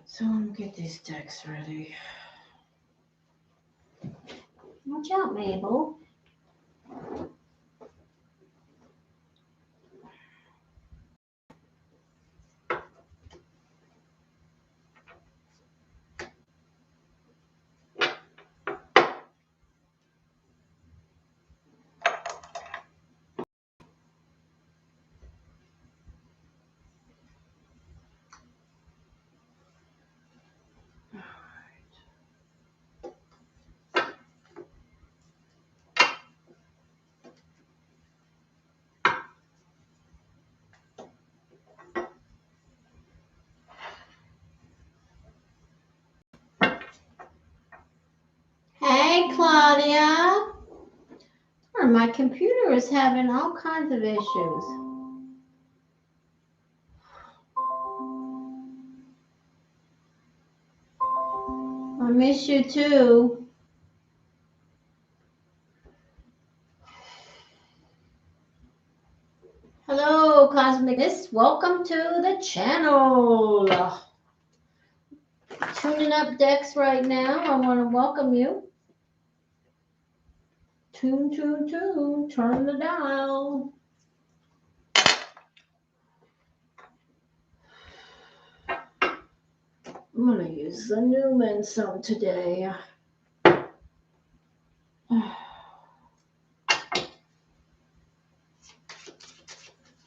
So I'm gonna get these decks ready. Watch out, Mabel. Hey, Claudia. My computer is having all kinds of issues. I miss you too. Hello, Cosmic Miss. Welcome to the channel. Tuning up decks right now. I want to welcome you. Tune, tune, tune. Turn the dial. I'm going to use the Newman some today.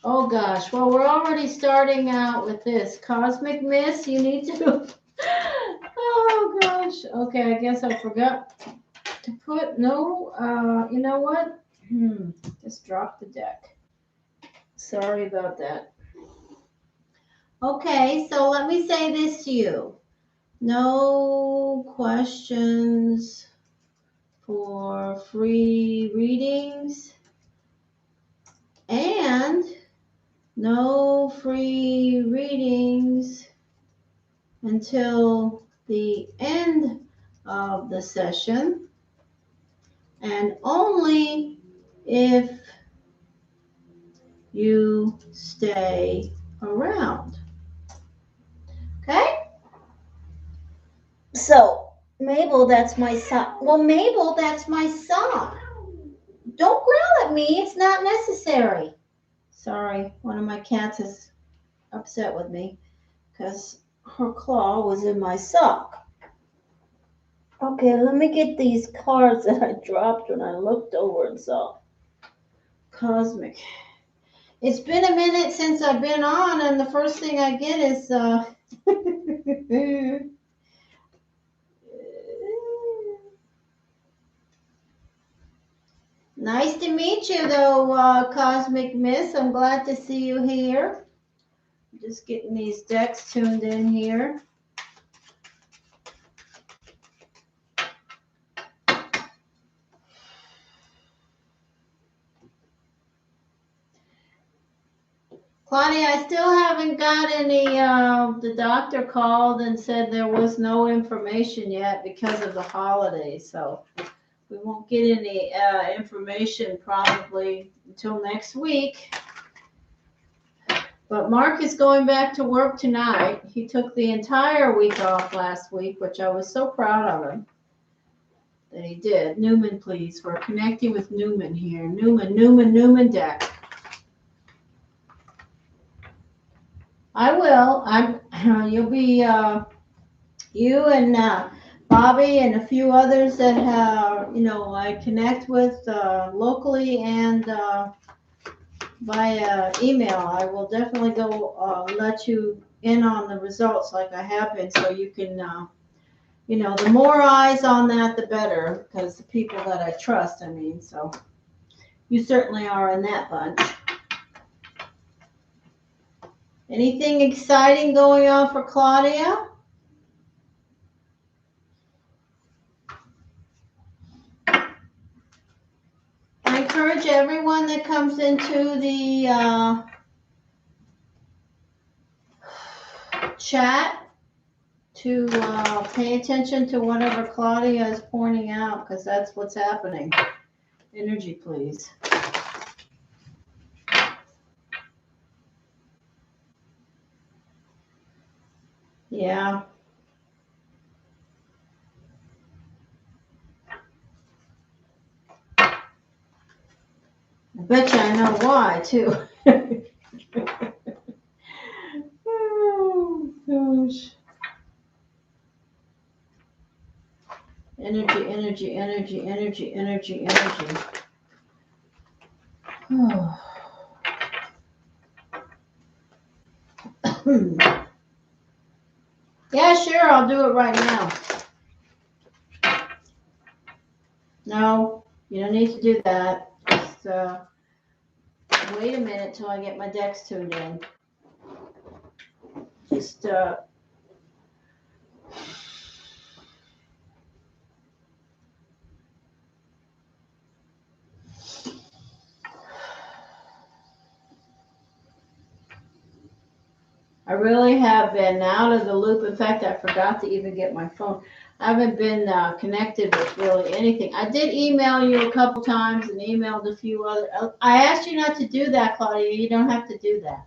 Oh gosh, well, we're already starting out with this. Cosmic Miss, you need to... Oh gosh. Okay, I guess I forgot to put... No, you know what? Just drop the deck. Sorry about that. Okay, so let me say this to you. No questions for free readings and no free readings until the end of the session, and only if you stay around. Okay? So, Mabel, that's my son. Well, Mabel, that's my son. Don't growl at me. It's not necessary. Sorry, one of my cats is upset with me because her claw was in my sock. Okay, let me get these cards that I dropped when I looked over and saw. Cosmic. It's been a minute since I've been on, and the first thing I get is nice to meet you, though, Cosmic Miss. I'm glad to see you here. Just getting these decks tuned in here. Claudia, I still haven't got any, the doctor called and said there was no information yet because of the holidays, so we won't get any information probably until next week. But Mark is going back to work tonight. He took the entire week off last week, which I was so proud of him that he did. Newman, please. We're connecting with Newman here. Newman deck. I will. You'll be, you and Bobby and a few others that have, I connect with locally and via email. I will definitely go let you in on the results like I have been, so you can, the more eyes on that, the better, because the people that I trust, so you certainly are in that bunch. Anything exciting going on for Claudia? I encourage everyone that comes into the chat to pay attention to whatever Claudia is pointing out, because that's what's happening. Energy, please. Yeah. bet you I know why, too. Oh, gosh. Energy, energy, energy, energy, energy, energy. Oh. Yeah, sure, I'll do it right now. No, you don't need to do that. Just wait a minute till I get my decks tuned in. Just I really have been out of the loop. In fact, I forgot to even get my phone. I haven't been connected with really anything. I did email you a couple times and emailed a few other. I asked you not to do that, Claudia. You don't have to do that.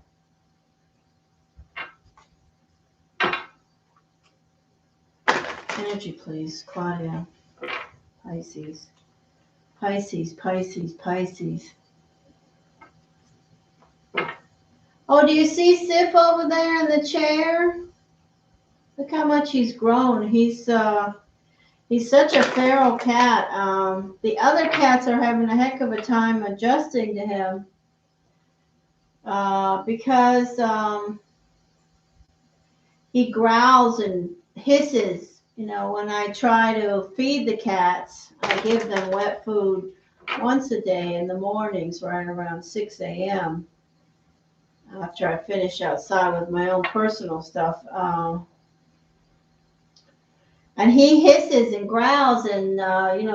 Energy, please, Claudia. Pisces. Pisces, Pisces, Pisces. Oh, do you see Sif over there in the chair? Look how much he's grown. He's such a feral cat. The other cats are having a heck of a time adjusting to him because he growls and hisses. You know, when I try to feed the cats, I give them wet food once a day in the mornings, right around 6 a.m. after I finish outside with my own personal stuff. And he hisses and growls and,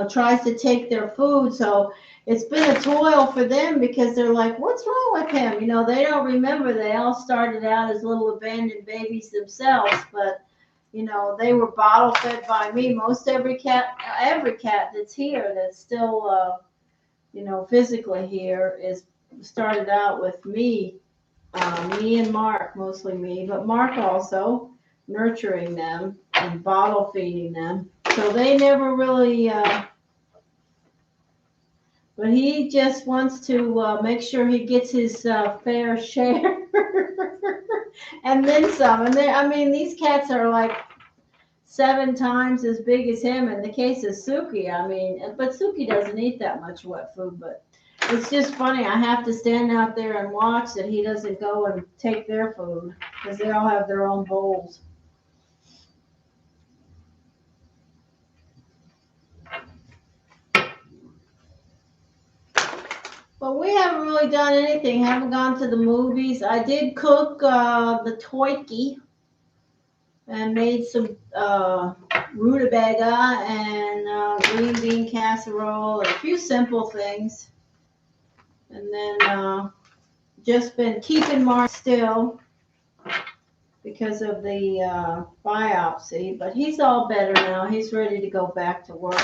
tries to take their food. So it's been a toil for them because they're like, what's wrong with him? You know, they don't remember they all started out as little abandoned babies themselves. But, you know, they were bottle fed by me. Most every cat that's here that's still, physically here is started out with me. Me and Mark, mostly me, but Mark also nurturing them and bottle feeding them. So they never really, but he just wants to make sure he gets his fair share and then some. And these cats are like 7 times as big as him. In the case of Suki, but Suki doesn't eat that much wet food, but it's just funny. I have to stand out there and watch that he doesn't go and take their food because they all have their own bowls. But we haven't really done anything. Haven't gone to the movies. I did cook the toiki and made some rutabaga and green bean casserole and a few simple things. And then just been keeping Mark still because of the biopsy. But he's all better now. He's ready to go back to work.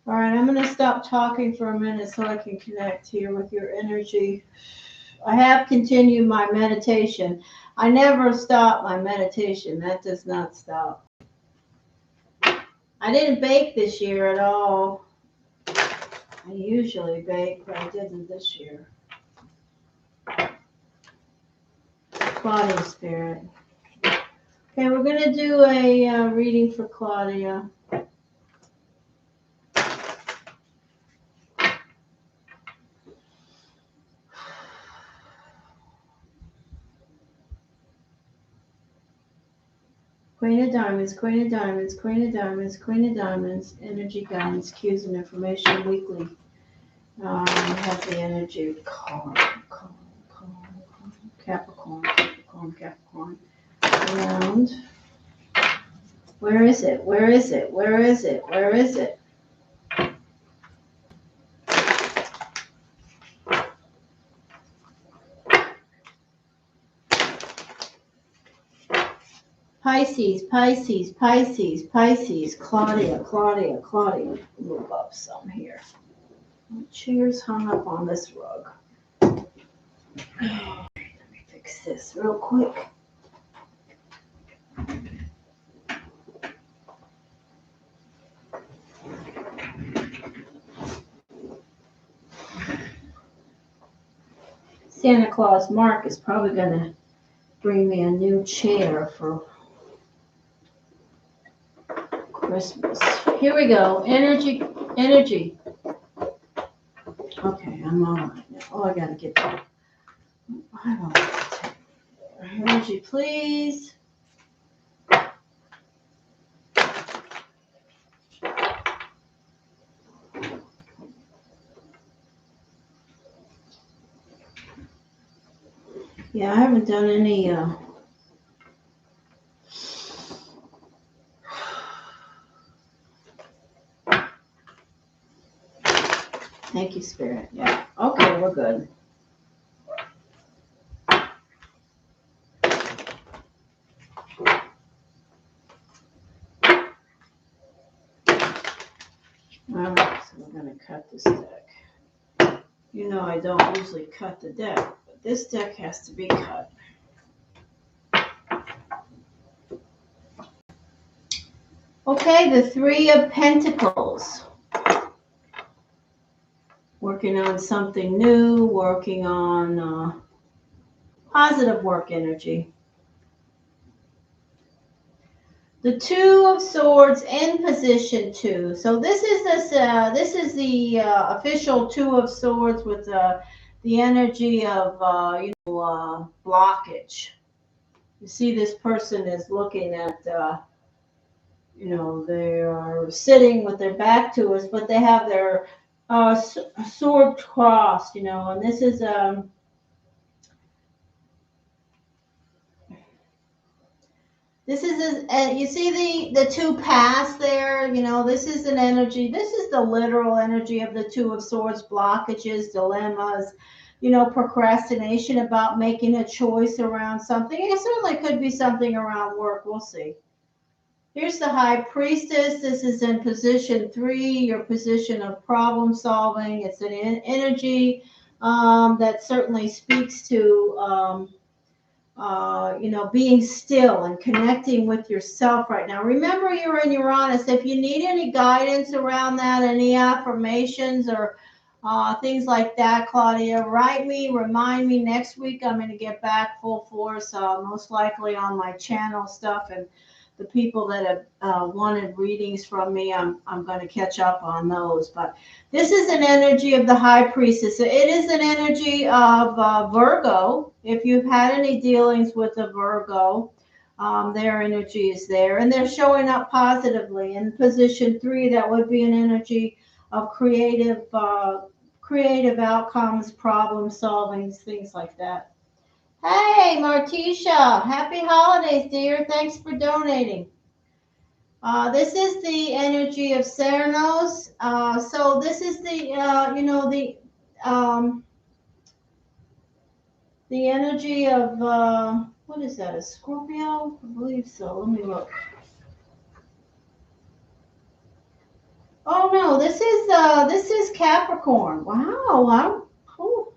All right, I'm going to stop talking for a minute so I can connect here with your energy. I have continued my meditation. I never stop my meditation. That does not stop. I didn't bake this year at all. I usually bake, but I didn't this year. Claudia spirit. Okay, we're going to do a reading for Claudia. Queen of Diamonds, Queen of Diamonds, Queen of Diamonds, Queen of Diamonds, energy guidance, cues and information weekly. We have the energy of Capricorn. And where is it? Where is it? Where is it? Where is it? Pisces, Pisces, Pisces, Pisces, Claudia. Move up some here. My chair's hung up on this rug. Let me fix this real quick. Santa Claus Mark is probably going to bring me a new chair for Christmas. Here we go. Energy. Okay, I'm all right now. Oh, I got to get that. I don't know. Energy, please. Yeah, I haven't done any thank you, Spirit. Yeah. Okay, we're good. All right, so we're going to cut this deck. You know I don't usually cut the deck, but this deck has to be cut. Okay, the Three of Pentacles. Working on something new, working on positive work energy. The Two of Swords in position 2. So this is the official Two of Swords with the energy of blockage. You see, this person is looking at they are sitting with their back to us, but they have their sword crossed. And this is you see the two paths there. This is an energy. This is the literal energy of the Two of Swords, blockages, dilemmas, procrastination about making a choice around something. It certainly could be something around work. We'll see. Here's the High Priestess. This is in position 3, your position of problem solving. It's an energy that certainly speaks to being still and connecting with yourself right now. Remember, you're in Uranus. If you need any guidance around that, any affirmations or things like that, Claudia, write me, remind me. Next week, I'm going to get back full force, most likely on my channel stuff. And the people that have wanted readings from me, I'm going to catch up on those. But this is an energy of the High Priestess. It is an energy of Virgo. If you've had any dealings with a Virgo, their energy is there. And they're showing up positively. In position 3, that would be an energy of creative outcomes, problem solving, things like that. Hey, Martisha, happy holidays, dear. Thanks for donating. This is the energy of Cernus. So this is the energy of, what is that, a Scorpio? I believe so. Let me look. Oh, no, this is Capricorn. Wow. Cool.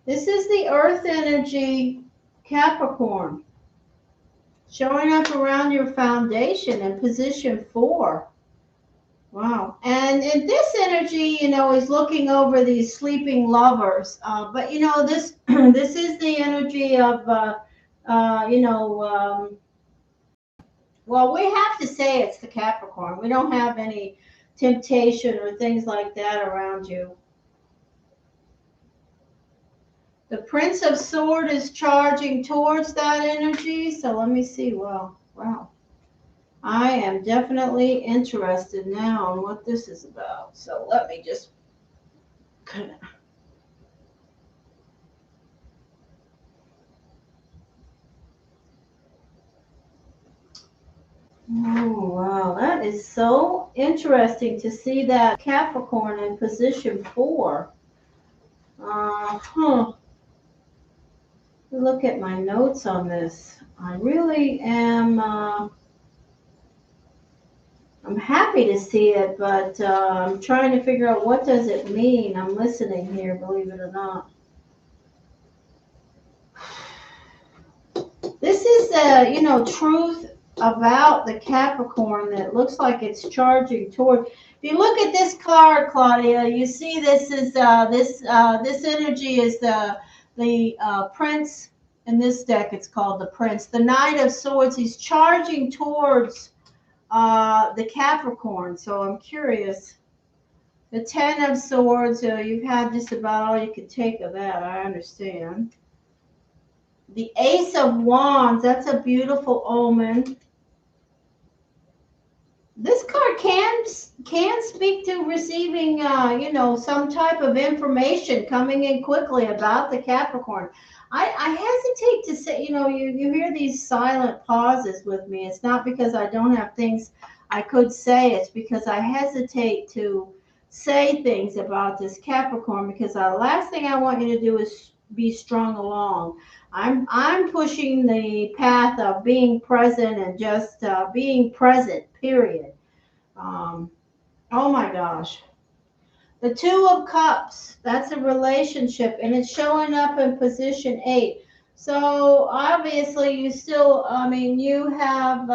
This is the Earth energy, Capricorn, showing up around your foundation in position 4. Wow. And this energy, is looking over these sleeping lovers. But, this this is the energy of, well, we have to say it's the Capricorn. We don't have any temptation or things like that around you. The Prince of Swords is charging towards that energy. So let me see. Wow. I am definitely interested now in what this is about. So let me just kind of. Oh, wow. That is so interesting to see that Capricorn in position 4. Look at my notes on this. I really am. I'm happy to see it, but I'm trying to figure out what does it mean. I'm listening here, believe it or not. This is, truth about the Capricorn that looks like it's charging toward. If you look at this card, Claudia, you see this is this energy is the Prince. In this deck, it's called the Prince. The Knight of Swords. He's charging towards the Capricorn. So I'm curious. The Ten of Swords. You've had just about all you could take of that. I understand. The Ace of Wands. That's a beautiful omen. This card can speak to receiving, some type of information coming in quickly about the Capricorn. I hesitate to say, you hear these silent pauses with me. It's not because I don't have things I could say. It's because I hesitate to say things about this Capricorn because the last thing I want you to do is be strung along. I'm pushing the path of being present and just being present, period. Oh my gosh. The Two of Cups, that's a relationship, and it's showing up in position 8. So obviously you still, you have,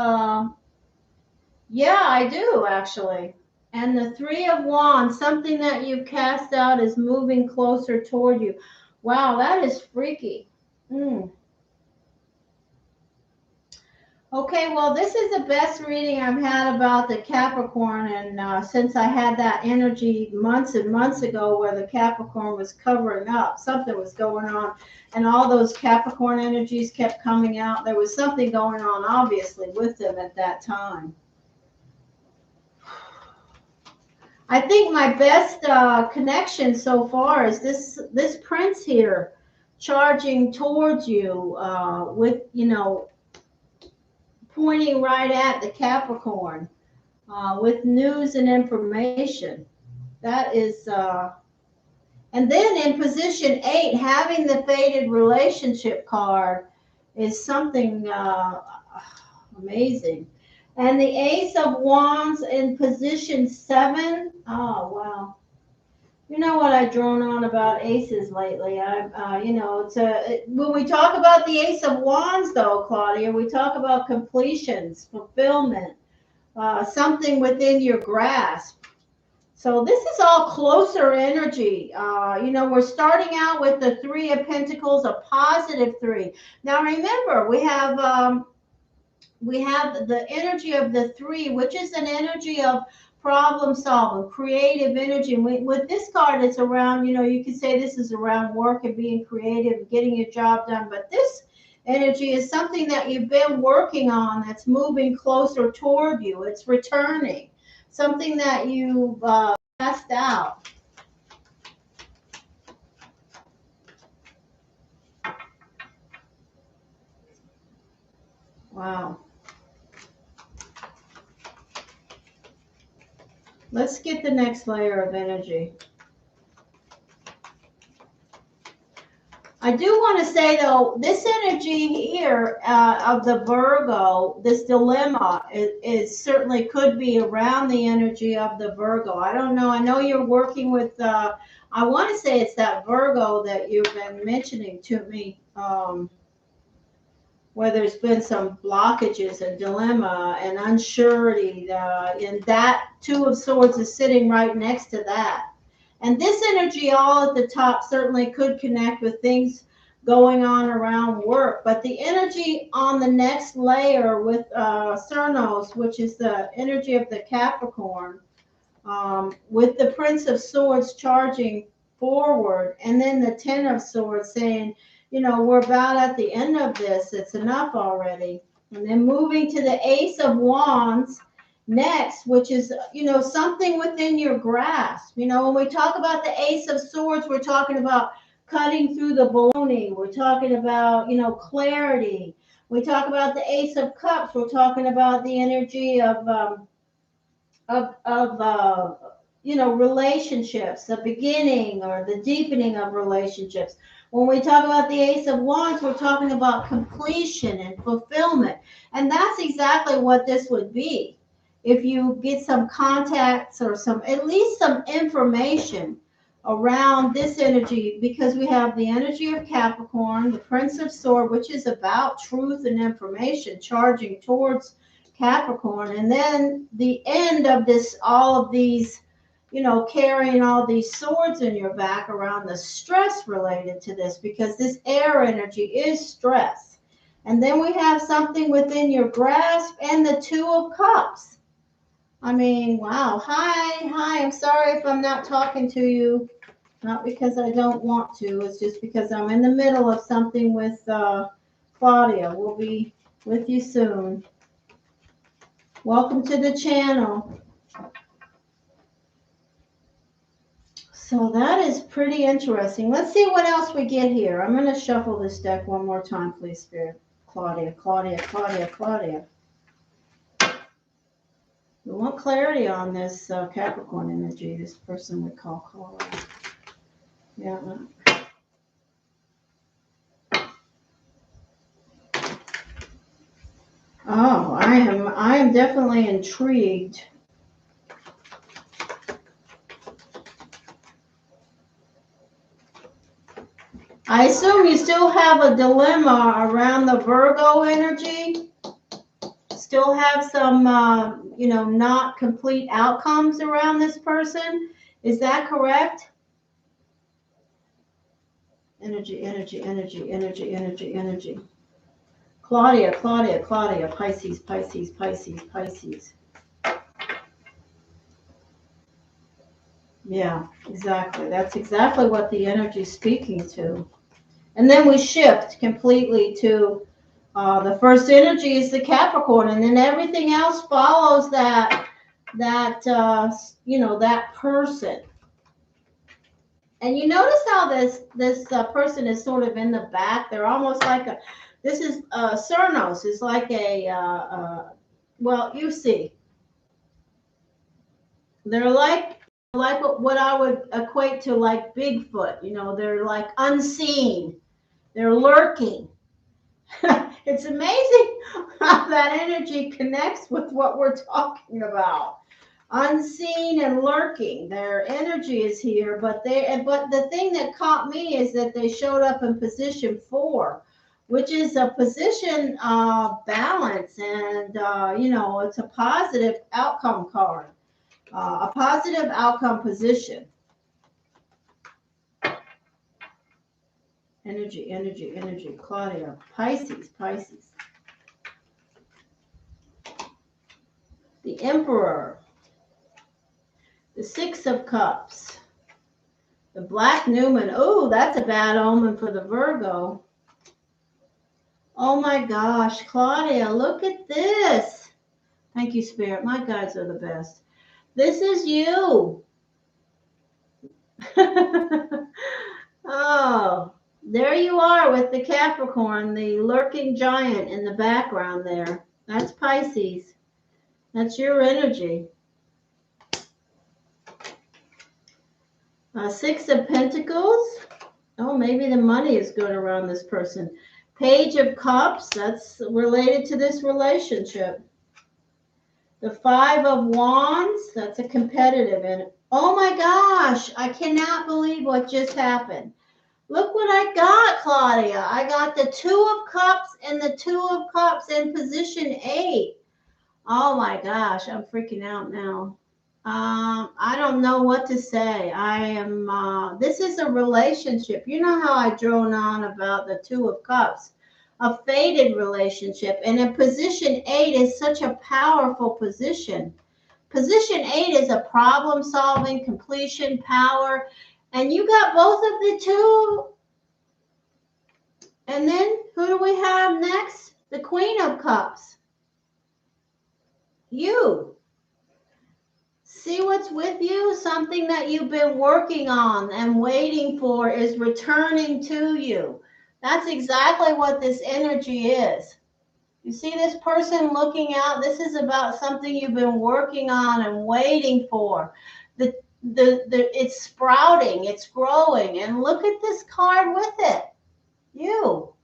yeah, I do actually. And the Three of Wands, something that you've cast out is moving closer toward you. Wow, that is freaky. Okay, well, this is the best reading I've had about the Capricorn, and since I had that energy months and months ago where the Capricorn was covering up, something was going on, and all those Capricorn energies kept coming out. There was something going on, obviously, with them at that time. I think my best connection so far is this Prince here charging towards you with, pointing right at the Capricorn with news and information. That is, and then in position 8, having the Fated Relationship card is something amazing. And the Ace of Wands in position 7. Oh, wow. You know what I've drone on about aces lately. When we talk about the Ace of Wands, though, Claudia, we talk about completions, fulfillment, something within your grasp. So this is all closer energy. We're starting out with the Three of Pentacles, a positive 3. Now remember, we have the energy of the 3, which is an energy of problem solving, creative energy. And with this card, it's around, you could say this is around work and being creative, getting your job done. But this energy is something that you've been working on that's moving closer toward you. It's returning, something that you've passed out. Wow. Let's get the next layer of energy. I do want to say, though, this energy here of the Virgo, this dilemma, is certainly could be around the energy of the Virgo. I don't know. I know you're working with, I want to say it's that Virgo that you've been mentioning to me, where there's been some blockages and dilemma and unsurety, and that Two of Swords is sitting right next to that. And this energy all at the top certainly could connect with things going on around work. But the energy on the next layer with Cernos, which is the energy of the Capricorn, with the Prince of Swords charging forward, and then the Ten of Swords saying, we're about at the end of this. It's enough already. And then moving to the Ace of Wands next, which is, something within your grasp. When we talk about the Ace of Swords, we're talking about cutting through the baloney. We're talking about, clarity. We talk about the Ace of Cups. We're talking about the energy of relationships, the beginning or the deepening of relationships. When we talk about the Ace of Wands, we're talking about completion and fulfillment. And that's exactly what this would be. If you get some contacts or at least some information around this energy, because we have the energy of Capricorn, the Prince of Swords, which is about truth and information, charging towards Capricorn. And then the end of this, all of these, you know, carrying all these swords in your back around the stress related to this, because this air energy is stress. And then we have something within your grasp and the Two of Cups. I mean, wow. Hi. I'm sorry if I'm not talking to you. Not because I don't want to. It's just because I'm in the middle of something with Claudia. We'll be with you soon. Welcome to the channel. So that is pretty interesting. Let's see what else we get here. I'm going to shuffle this deck one more time, please, Spirit. Claudia. We want clarity on this Capricorn energy, this person we call Claudia. Yeah. Oh, I am definitely intrigued. I assume you still have a dilemma around the Virgo energy. Still have some, you know, not complete outcomes around this person. Is that correct? Energy. Claudia, Pisces. Yeah, exactly. That's exactly what the energy is speaking to. And then we shift completely to the first energy is the Capricorn, and then everything else follows that you know, that person. And you notice how this person is sort of in the back. They're almost like a. This is Cernos. Is like a. Well, you see. They're like what I would equate to like Bigfoot. You know, they're like unseen. They're lurking. It's amazing how that energy connects with what we're talking about. Unseen and lurking. Their energy is here, but the thing that caught me is that they showed up in position 4, which is a position of balance, and you know, it's a positive outcome card, a positive outcome position. Energy. Claudia, Pisces. The Emperor. The Six of Cups. The Black Newman. Oh, that's a bad omen for the Virgo. Oh my gosh, Claudia, look at this. Thank you, Spirit. My guides are the best. This is you. Oh, there you are with the Capricorn, the lurking giant in the background there. That's Pisces. That's your energy. Six of Pentacles. Oh, maybe the money is good around this person. Page of Cups. That's related to this relationship. The Five of Wands. That's a competitive. And oh my gosh, I cannot believe what just happened. Look what I got, Claudia. I got the Two of Cups and the Two of Cups in position 8. Oh my gosh, I'm freaking out now. I don't know what to say. I am, this is a relationship. You know how I drone on about the Two of Cups, a fated relationship. And in position 8 is such a powerful position. Position 8 is a problem solving, completion, power. And you got both of the two. And then who do we have next? The Queen of Cups. You. See what's with you? Something that you've been working on and waiting for is returning to you. That's exactly what this energy is. You see this person looking out? This is about something you've been working on and waiting for. It's sprouting, it's growing, and look at this card with it. You.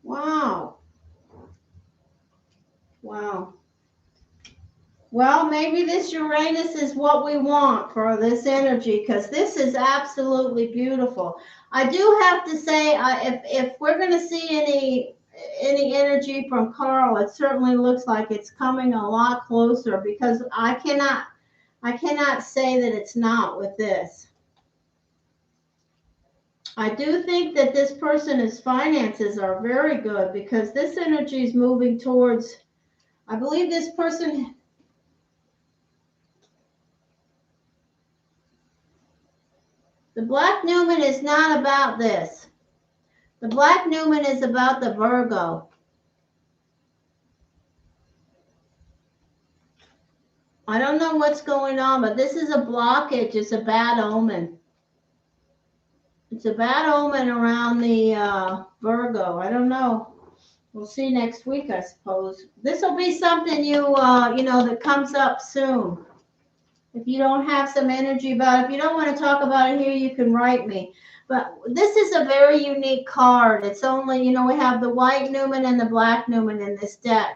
Wow. Well, maybe this Uranus is what we want for this energy, because this is absolutely beautiful. I do have to say, if we're going to see any energy from Carl, it certainly looks like it's coming a lot closer, because I cannot say that it's not with this. I do think that this person's finances are very good, because this energy is moving towards, I believe this person, the Black Newman is not about this. The Black Newman is about the Virgo. I don't know what's going on, but this is a blockage. It's a bad omen. It's a bad omen around the Virgo. I don't know. We'll see next week, I suppose. This will be something you know, that comes up soon. If you don't have some energy about it, if you don't want to talk about it here, you can write me. But this is a very unique card. It's only, you know, we have the white Newman and the black Newman in this deck.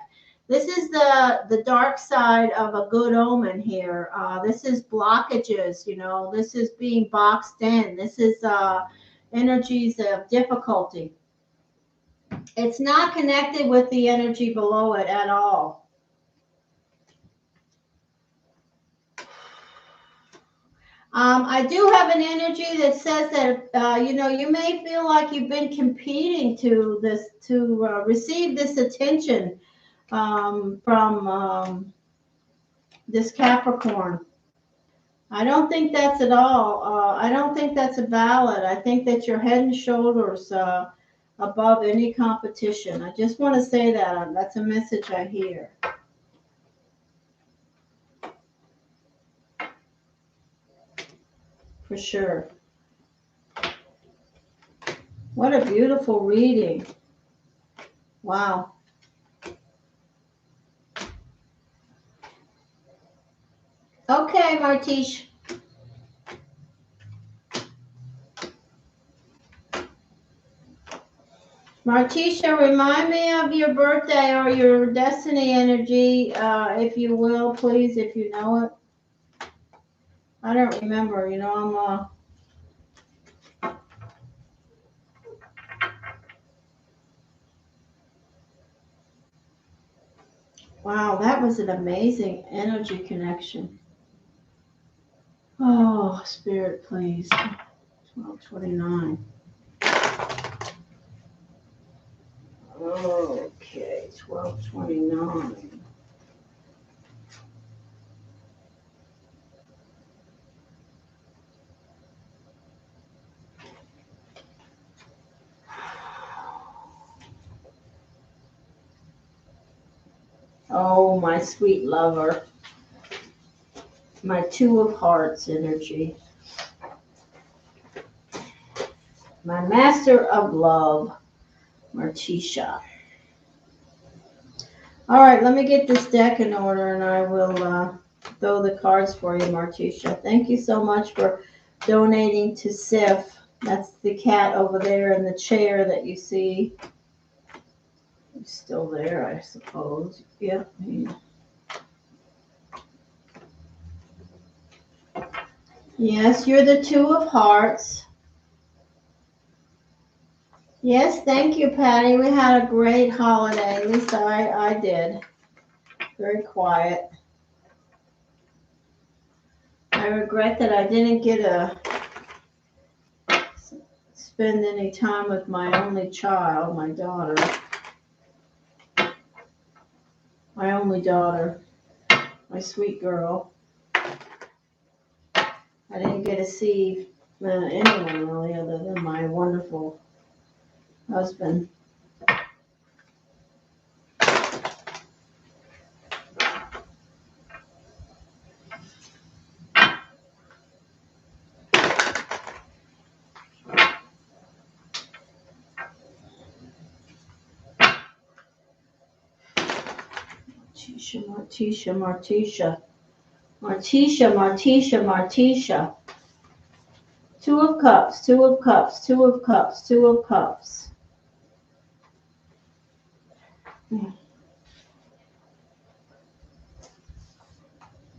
This is the dark side of a good omen here. This is blockages, you know. This is being boxed in. This is energies of difficulty. It's not connected with the energy below it at all. I do have an energy that says that, you know, you may feel like you've been competing to receive this attention from this Capricorn. I don't think that's at all. I don't think that's valid. I think that you're head and shoulders above any competition. I just want to say that. That's a message I hear. For sure. What a beautiful reading. Wow. Okay, Martiche. Martisha, remind me of your birthday or your destiny energy, if you will, please, if you know it. I don't remember, you know, Wow, that was an amazing energy connection. Oh, Spirit, please. 1229. Okay, 1229. Oh, my sweet lover. My Two of Hearts energy. My Master of Love, Martisha. All right, let me get this deck in order and I will throw the cards for you, Martisha. Thank you so much for donating to SIF. That's the cat over there in the chair that you see. He's still there, I suppose. Yep. Yes, you're the Two of Hearts. Yes, thank you, Patty. We had a great holiday. At least I did. Very quiet. I regret that I didn't get to spend any time with my only child, my daughter. My only daughter, my sweet girl. I didn't get to see anyone really other than my wonderful husband. Martisha. Two of Cups, Two of Cups, Two of Cups, Two of Cups.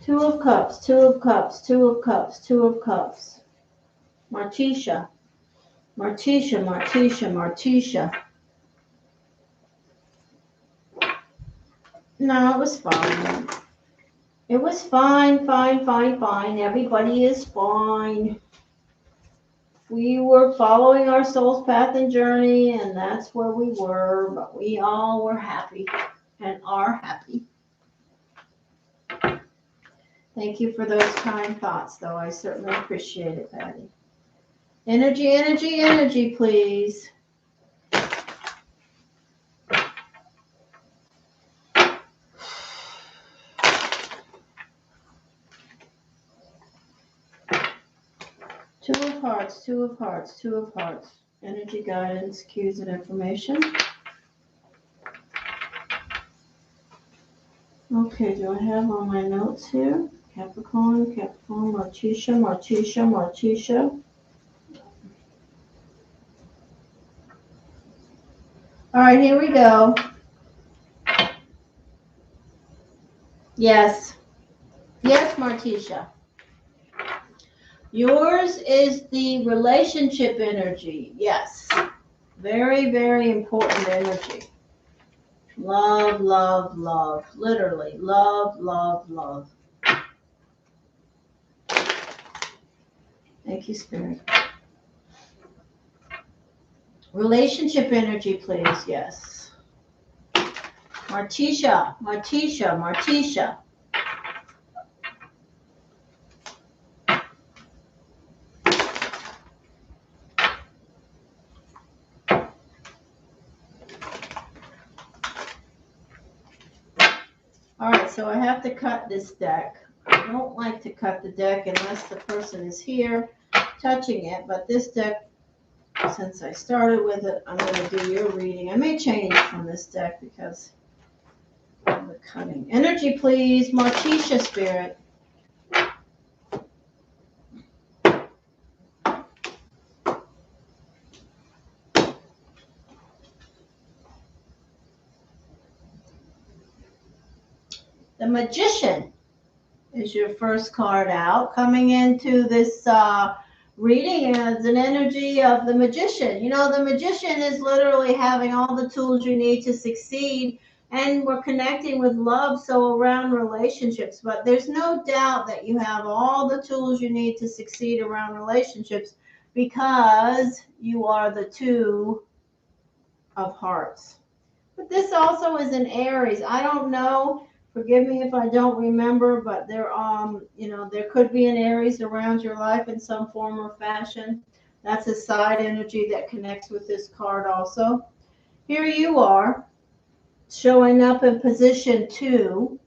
Two of Cups, Two of Cups, Two of Cups, Two of Cups. Martisha. No, it was fine. It was fine, fine, fine, fine. Everybody is fine. We were following our soul's path and journey, and that's where we were, but we all were happy and are happy. Thank you for those kind thoughts, though. I certainly appreciate it, Patty. Energy, energy, energy, please. Two of hearts, two of hearts, two of hearts. Energy guidance, cues, and information. Okay, do I have all my notes here? Capricorn, Capricorn, Martisha, Martisha, Martisha. All right, here we go. Yes. Yes, Martisha. Yours is the relationship energy. Yes. Very, very important energy. Love, love, love. Literally. Love, love, love. Thank you, Spirit. Relationship energy, please. Yes. Martisha, Martisha, Martisha. All right, so I have to cut this deck. I don't like to cut the deck unless the person is here touching it, but this deck, since I started with it, I'm going to do your reading. I may change from this deck because of the cutting. Energy, please. Martisha, Spirit. The Magician is your first card out. Coming into this reading as an energy of the Magician. You know, the Magician is literally having all the tools you need to succeed, and we're connecting with love, so around relationships. But there's no doubt that you have all the tools you need to succeed around relationships because you are the Two of Hearts. But this also is an Aries. I don't know. Forgive me if I don't remember, but there could be an Aries around your life in some form or fashion. That's a side energy that connects with this card also. Here you are, showing up in position 2.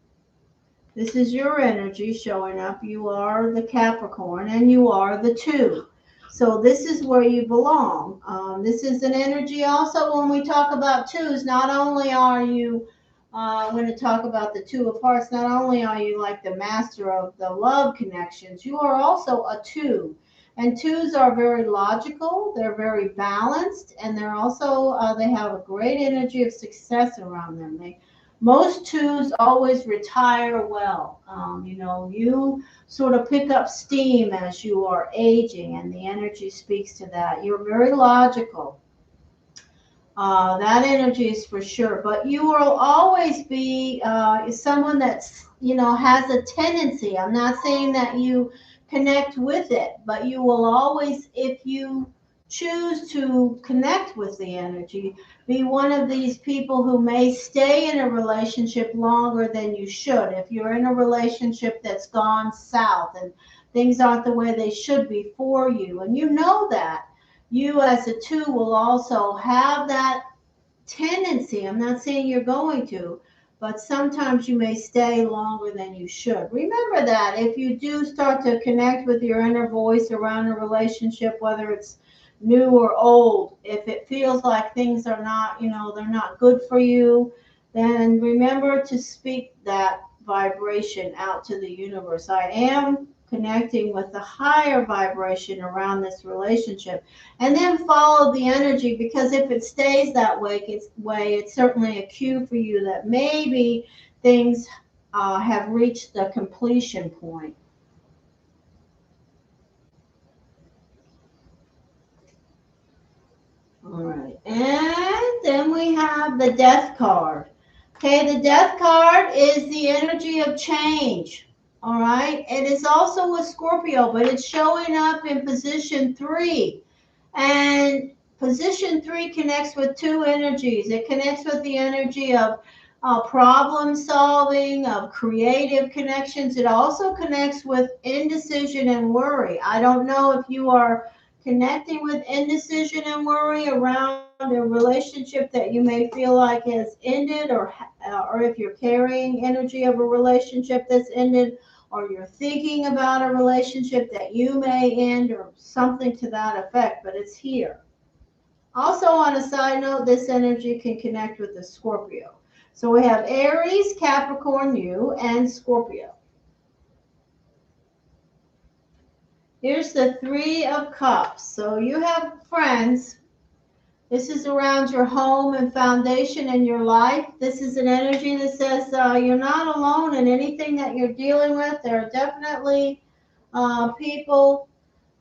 This is your energy showing up. You are the Capricorn and you are the 2. So this is where you belong. This is an energy also when we talk about twos. Not only are you, I'm going to talk about the Two of Hearts. Not only are you like the master of the love connections, you are also a 2. And twos are very logical. They're very balanced, and they're also they have a great energy of success around them. Most twos always retire well. You sort of pick up steam as you are aging, and the energy speaks to that. You're very logical. That energy is for sure. But you will always be someone that's, has a tendency. I'm not saying that you connect with it, but you will always, if you choose to connect with the energy, be one of these people who may stay in a relationship longer than you should. If you're in a relationship that's gone south and things aren't the way they should be for you, and you know that, you as a 2 will also have that tendency. I'm not saying you're going to, but sometimes you may stay longer than you should. Remember that if you do start to connect with your inner voice around a relationship, whether it's new or old, if it feels like things are not, they're not good for you, then remember to speak that vibration out to the universe. I am connecting with the higher vibration around this relationship, and then follow the energy, because if it stays that way, it's certainly a cue for you that maybe things have reached the completion point. All right, and then we have the Death card. Okay, the death card is the energy of change. All right. It is also a Scorpio, but it's showing up in position 3. And position 3 connects with two energies. It connects with the energy of problem solving, of creative connections. It also connects with indecision and worry. I don't know if you are connecting with indecision and worry around a relationship that you may feel like has ended, or if you're carrying energy of a relationship that's ended, or you're thinking about a relationship that you may end, or something to that effect, but it's here. Also, on a side note, this energy can connect with the Scorpio. So we have Aries, Capricorn, you, and Scorpio. Here's the Three of Cups. So you have friends. This is around your home and foundation in your life. This is an energy that says you're not alone in anything that you're dealing with. There are definitely people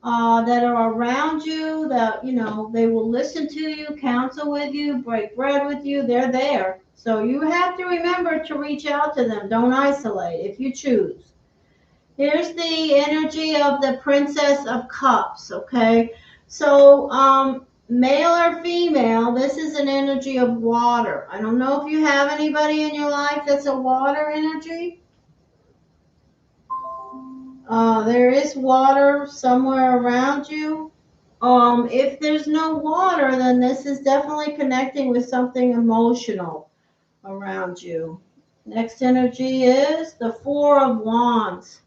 that are around you that, you know, they will listen to you, counsel with you, break bread with you. They're there. So you have to remember to reach out to them. Don't isolate if you choose. Here's the energy of the Princess of Cups, okay? So, male or female, this is an energy of water. I don't know if you have anybody in your life that's a water energy. There is water somewhere around you. If there's no water, then this is definitely connecting with something emotional around you. Next energy is the Four of Wands.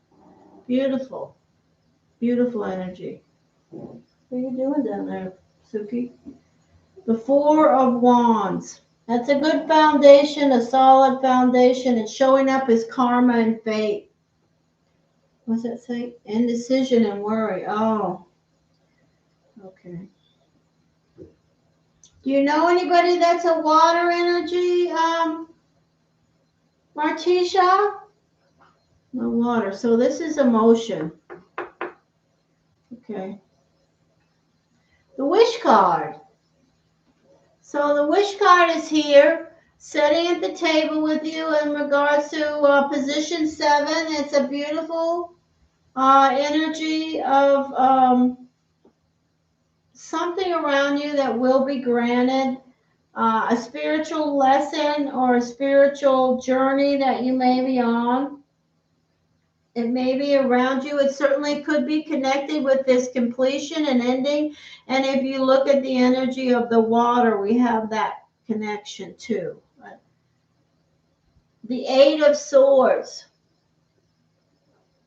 Beautiful, beautiful energy. What are you doing down there, Suki? The Four of Wands. That's a good foundation, a solid foundation. It's showing up as karma and fate. What's that say? Indecision and worry. Oh, okay. Do you know anybody that's a water energy, Martisha? No water. So this is emotion. Okay. The Wish card. So the Wish card is here, sitting at the table with you in regards to position 7. It's a beautiful energy of something around you that will be granted, a spiritual lesson or a spiritual journey that you may be on. It may be around you. It certainly could be connected with this completion and ending. And if you look at the energy of the water, we have that connection too. The Eight of Swords.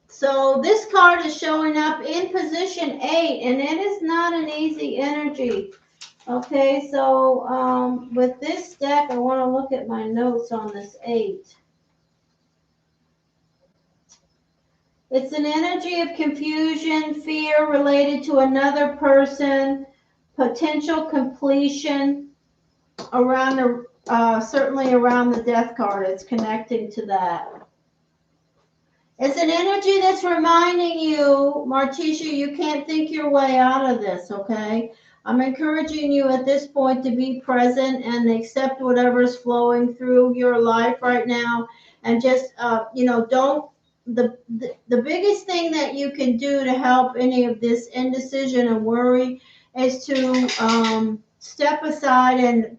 So this card is showing up in position 8, and it is not an easy energy. Okay, so with this deck, I want to look at my notes on this 8. It's an energy of confusion, fear related to another person, potential completion around the, certainly around the death card. It's connecting to that. It's an energy that's reminding you, Martisha, you can't think your way out of this, okay? I'm encouraging you at this point to be present and accept whatever's flowing through your life right now. And just, don't, the biggest thing that you can do to help any of this indecision and worry is to step aside and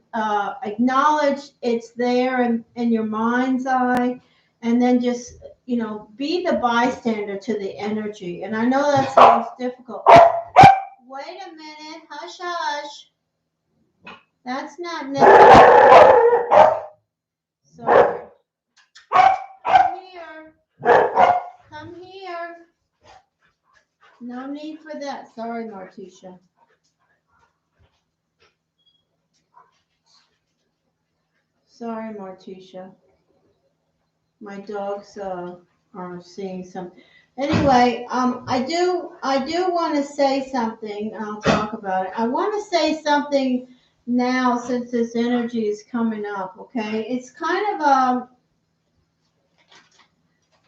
acknowledge it's there in your mind's eye, and then just, be the bystander to the energy. And I know that sounds difficult. Wait a minute. Hush, hush. That's not necessary. Sorry. Come here. Come here. No need for that. Sorry, Martisha. Sorry, Martisha. My dogs are seeing something. Anyway, I do want to say something. I'll talk about it. I want to say something now since this energy is coming up. Okay, it's kind of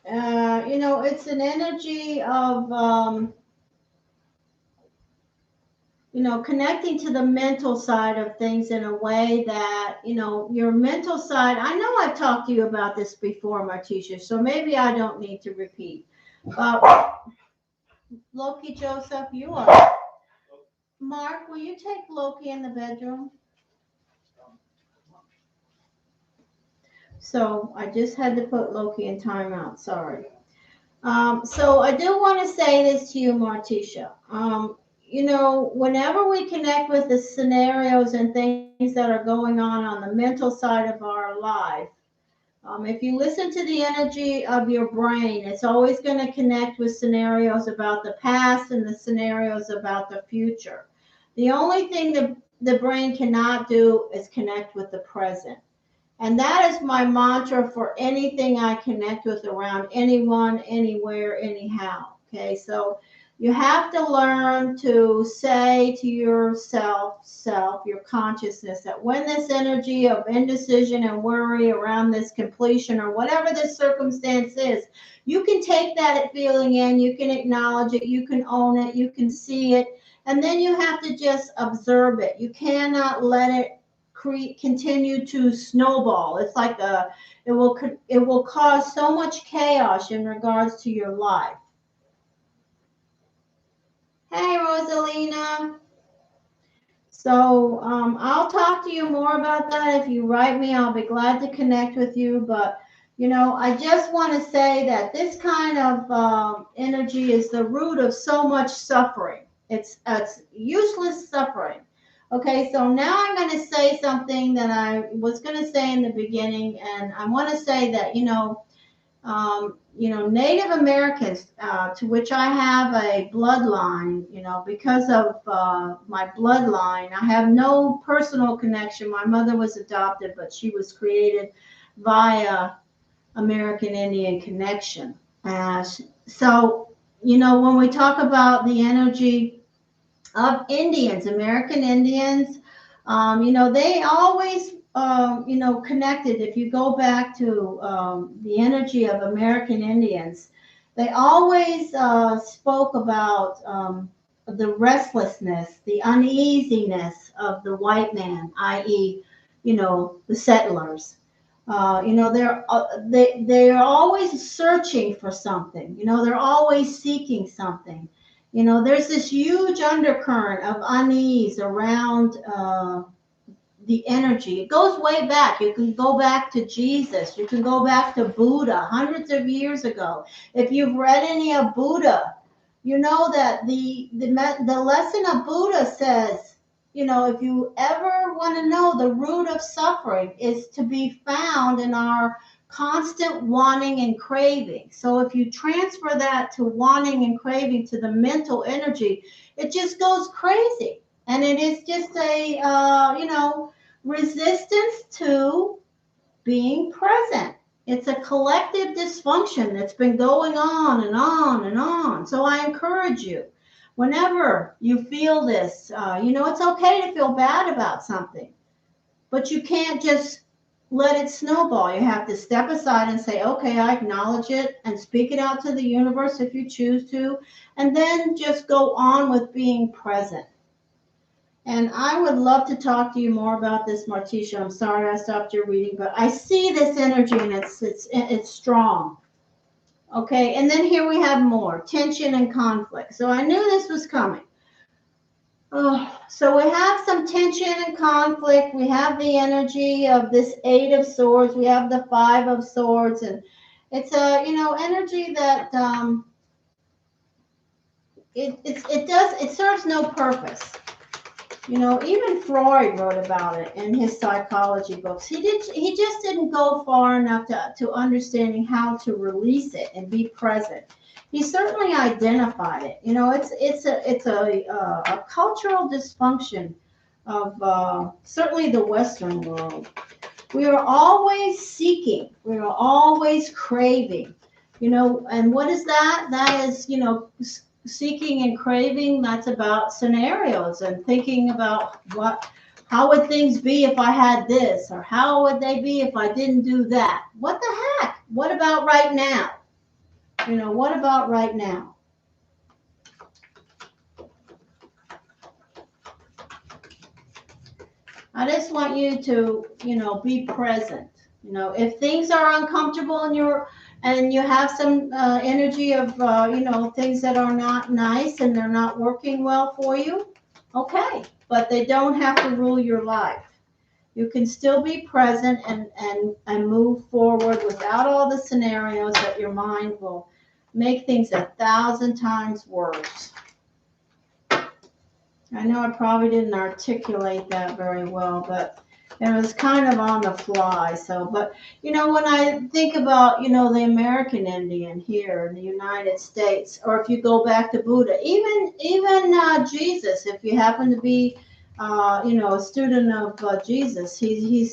it's an energy of connecting to the mental side of things in a way that, your mental side. I know I've talked to you about this before, Martisha, so maybe I don't need to repeat. Loki, Joseph, you are. Mark, will you take Loki in the bedroom? So I just had to put Loki in timeout. Sorry. So I do want to say this to you, Martisha. Whenever we connect with the scenarios and things that are going on the mental side of our life, if you listen to the energy of your brain, it's always going to connect with scenarios about the past and the scenarios about the future. The only thing the brain cannot do is connect with the present. And that is my mantra for anything I connect with around anyone, anywhere, anyhow. Okay, so you have to learn to say to yourself, your consciousness, that when this energy of indecision and worry around this completion or whatever this circumstance is, you can take that feeling in, you can acknowledge it, you can own it, you can see it, and then you have to just observe it. You cannot let it continue to snowball. It's like it will cause so much chaos in regards to your life. Hey, Rosalina. So I'll talk to you more about that. If you write me, I'll be glad to connect with you. But I just want to say that this kind of energy is the root of so much suffering. It's useless suffering. Okay, so now I'm going to say something that I was going to say in the beginning, and I want to say that Native Americans, to which I have a bloodline, because of my bloodline, I have no personal connection. My mother was adopted, but she was created via American Indian connection. So, when we talk about the energy of Indians, American Indians, they always, connected. If you go back to the energy of American Indians, they always spoke about the restlessness, the uneasiness of the white man, i.e., the settlers. They're always searching for something. They're always seeking something. There's this huge undercurrent of unease around the energy. It goes way back. You can go back to Jesus. You can go back to Buddha hundreds of years ago. If you've read any of Buddha, you know that the lesson of Buddha says, if you ever want to know the root of suffering is to be found in our constant wanting and craving. So if you transfer that to wanting and craving to the mental energy, it just goes crazy. And it is just a, resistance to being present. It's a collective dysfunction that's been going on and on and on. So I encourage you, whenever you feel this, it's okay to feel bad about something, but you can't just let it snowball. You have to step aside and say, okay, I acknowledge it, and speak it out to the universe if you choose to, and then just go on with being present. And I would love to talk to you more about this, Martisha. I'm sorry I stopped your reading, but I see this energy and it's strong. Okay, and then here we have more tension and conflict. So I knew this was coming. So we have some tension and conflict. We have the energy of this Eight of Swords. We have the Five of Swords, and it's a energy that it serves no purpose. Even Freud wrote about it in his psychology books. He just didn't go far enough to understanding how to release it and be present. He certainly identified it. It's a cultural dysfunction of certainly the Western world. We are always seeking. We are always craving. And what is that? That is, seeking and craving. That's about scenarios and thinking about how would things be if I had this, or how would they be if I didn't do that? What the heck? What about right now? What about right now? I just want you to, be present. If things are uncomfortable and you have some energy of, things that are not nice and they're not working well for you, okay. But they don't have to rule your life. You can still be present and move forward without all the scenarios that your mind will make things 1,000 times worse. I know I probably didn't articulate that very well, but it was kind of on the fly. So, but when I think about, the American Indian here in the United States, or if you go back to Buddha, even Jesus, if you happen to be a student of Jesus, he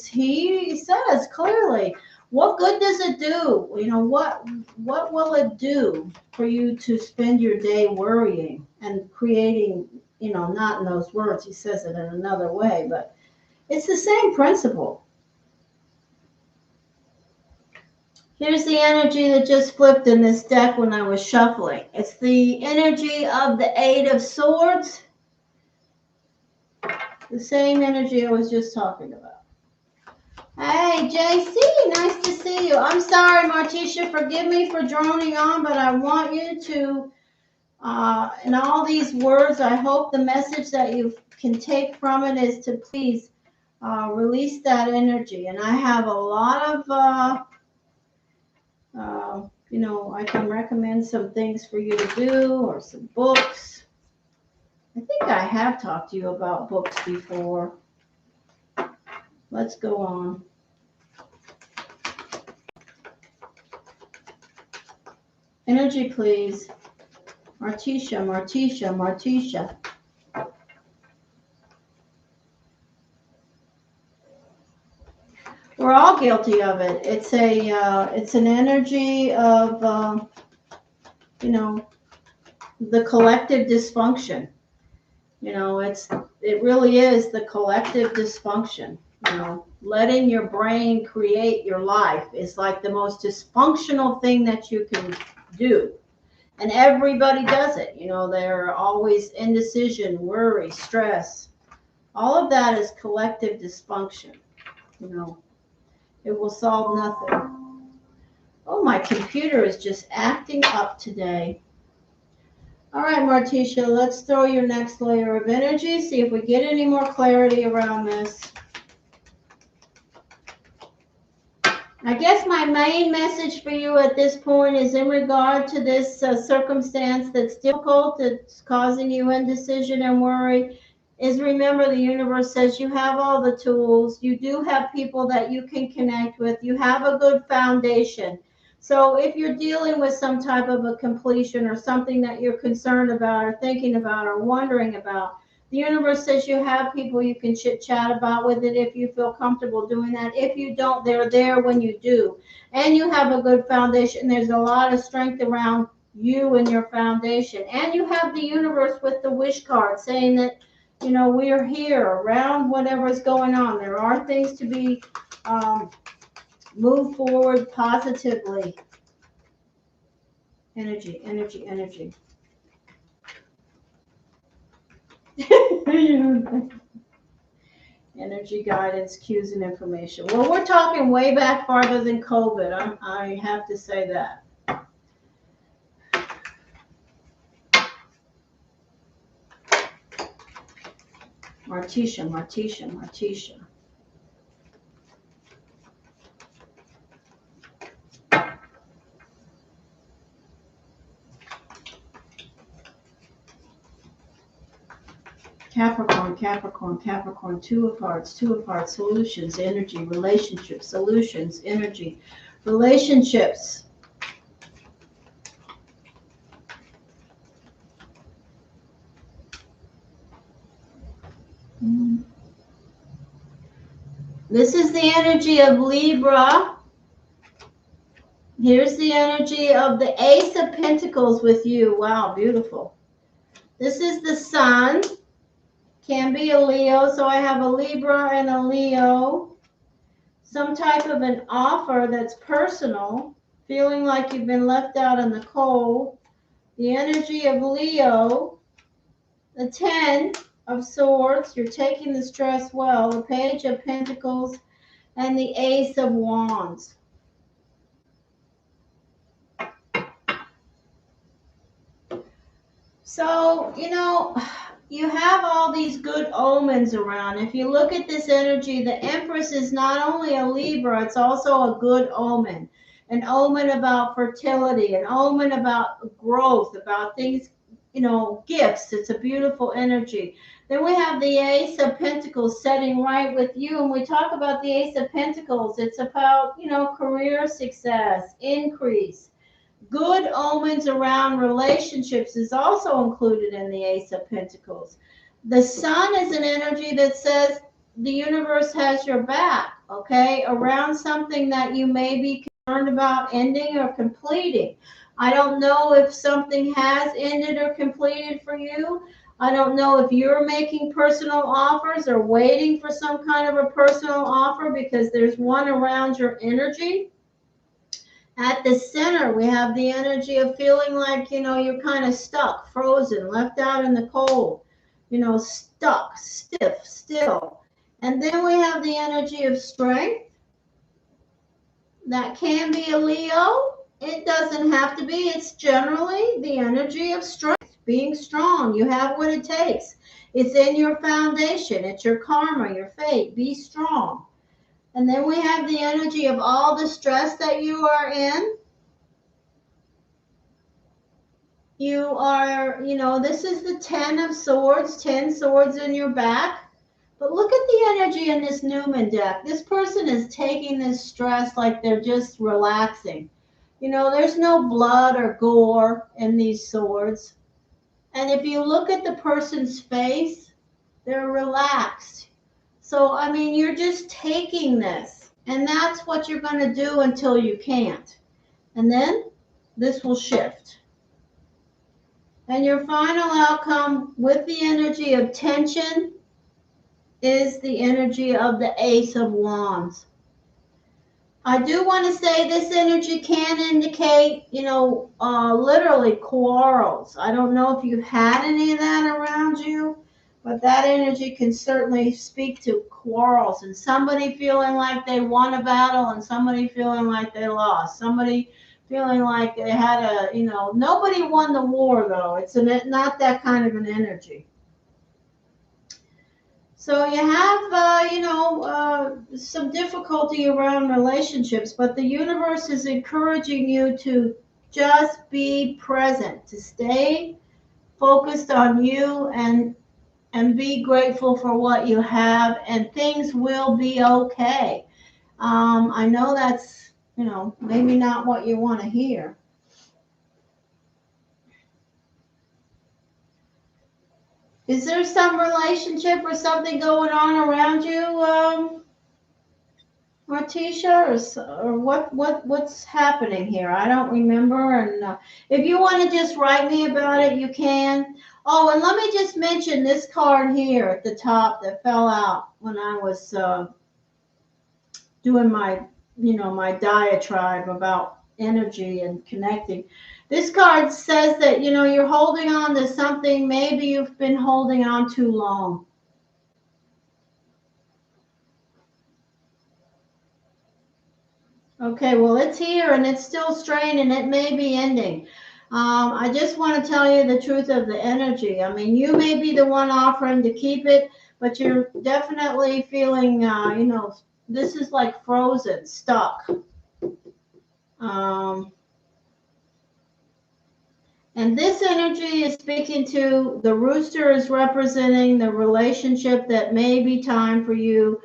says clearly, what good does it do? What will it do for you to spend your day worrying and creating? Not in those words. He says it in another way, but it's the same principle. Here's the energy that just flipped in this deck when I was shuffling. It's the energy of the Eight of Swords. The same energy I was just talking about. Hey, JC, nice to see you. I'm sorry, Martisha, forgive me for droning on, but I want you to, in all these words, I hope the message that you can take from it is to please release that energy. And I have a lot of, I can recommend some things for you to do or some books. I think I have talked to you about books before. Let's go on. Energy, please. Martisha, Martisha, Martisha. We're all guilty of it. It's an energy of, the collective dysfunction. It really is the collective dysfunction. Letting your brain create your life is like the most dysfunctional thing that you can do. And everybody does it. They're always indecision, worry, stress. All of that is collective dysfunction. It will solve nothing. Oh, my computer is just acting up today. All right, Martisha, let's throw your next layer of energy, see if we get any more clarity around this. I guess my main message for you at this point is in regard to this circumstance that's difficult, that's causing you indecision and worry, is remember the universe says you have all the tools. You do have people that you can connect with. You have a good foundation. So if you're dealing with some type of a completion or something that you're concerned about or thinking about or wondering about, the universe says you have people you can chit chat about with it if you feel comfortable doing that. If you don't, they're there when you do. And you have a good foundation. There's a lot of strength around you and your foundation. And you have the universe with the wish card saying that, we are here around whatever's going on. There are things to be moved forward positively. Energy, energy, energy. Energy guidance, cues, and information. Well, we're talking way back farther than COVID. I have to say that. Martisha, Martisha, Martisha. Capricorn, Capricorn, Capricorn, Two of Hearts, solutions, energy, relationships, solutions, energy, relationships. This is the energy of Libra. Here's the energy of the Ace of Pentacles with you. Wow, beautiful. This is the Sun. Can be a Leo, so I have a Libra and a Leo. Some type of an offer that's personal, feeling like you've been left out in the cold. The energy of Leo, the 10, of Swords. You're taking the stress well. The Page of Pentacles and the Ace of Wands. So, you know, you have all these good omens around. If you look at this energy, the Empress is not only a Libra, it's also a good omen. An omen about fertility, an omen about growth, about things, you know, gifts. It's a beautiful energy. Then we have the Ace of Pentacles setting right with you. And we talk about the Ace of Pentacles. It's about, you know, career success, increase. Good omens around relationships is also included in the Ace of Pentacles. The Sun is an energy that says the universe has your back, okay, around something that you may be concerned about ending or completing. I don't know if something has ended or completed for you. I don't know if you're making personal offers or waiting for some kind of a personal offer, because there's one around your energy. At the center, we have the energy of feeling like, you know, you're kind of stuck, frozen, left out in the cold, you know, stuck, stiff, still. And then we have the energy of strength. That can be a Leo. It doesn't have to be. It's generally the energy of strength, being strong. You have what it takes. It's in your foundation. It's your karma, your fate. Be strong. And then we have the energy of all the stress that you are in. You are, you know, this is the 10 of Swords, 10 swords in your back. But look at the energy in this Newman deck. This person is taking this stress like they're just relaxing. You know, there's no blood or gore in these swords. And if you look at the person's face, they're relaxed. So, I mean, you're just taking this. And that's what you're going to do until you can't. And then this will shift. And your final outcome with the energy of tension is the energy of the Ace of Wands. I do want to say this energy can indicate, you know, literally quarrels. I don't know if you've had any of that around you, but that energy can certainly speak to quarrels and somebody feeling like they won a battle and somebody feeling like they lost. Somebody feeling like they had a, you know, nobody won the war though. It's not that kind of an energy. So you have, you know, some difficulty around relationships, but the universe is encouraging you to just be present, to stay focused on you and be grateful for what you have, and things will be okay. I know that's, you know, maybe not what you want to hear. Is there some relationship or something going on around you, Martisha, or what's happening here? I don't remember. And if you want to just write me about it, you can. Oh, and let me just mention this card here at the top that fell out when I was doing my, you know, my diatribe about energy and connecting. This card says that, you know, you're holding on to something maybe you've been holding on too long. Okay, well, it's here and it's still strained and it may be ending. I just want to tell you the truth of the energy. I mean, you may be the one offering to keep it, but you're definitely feeling, you know, this is like frozen, stuck. And this energy is speaking to the rooster, is representing the relationship that may be time for you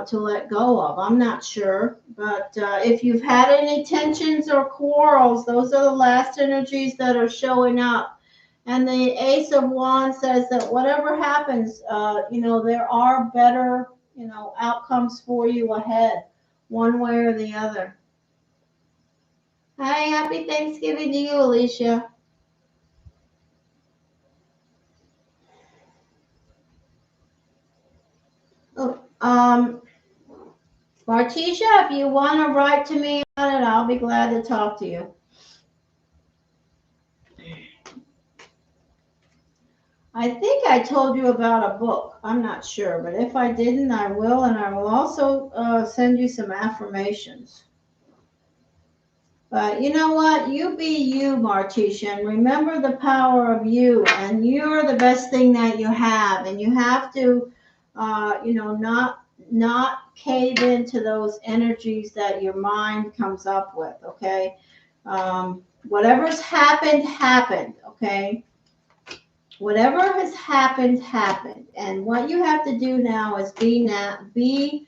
to let go of. I'm not sure, but if you've had any tensions or quarrels, those are the last energies that are showing up. And the Ace of Wands says that whatever happens, you know, there are better, you know, outcomes for you ahead, one way or the other. Hi, happy Thanksgiving to you, Alicia. Oh, Martisha, if you want to write to me on it, I'll be glad to talk to you. I think I told you about a book. I'm not sure, but if I didn't, I will, and I will also send you some affirmations. But you know what? You be you, Martisha, and remember the power of you, and you're the best thing that you have, and you have to, not cave into those energies that your mind comes up with. Okay, whatever's happened. Okay. Whatever has happened, and what you have to do now is be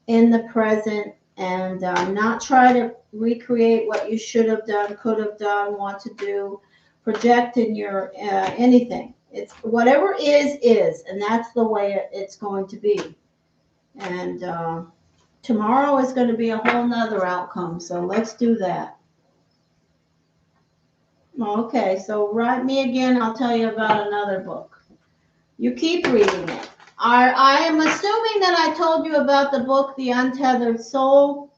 in the present, and not try to recreate what you should have done, could have done, want to do, project in your anything. It's whatever is, and that's the way it's going to be. And tomorrow is going to be a whole nother outcome, so let's do that. Okay, so write me again. I'll tell you about another book. You keep reading it. I am assuming that I told you about the book, The Untethered Soul.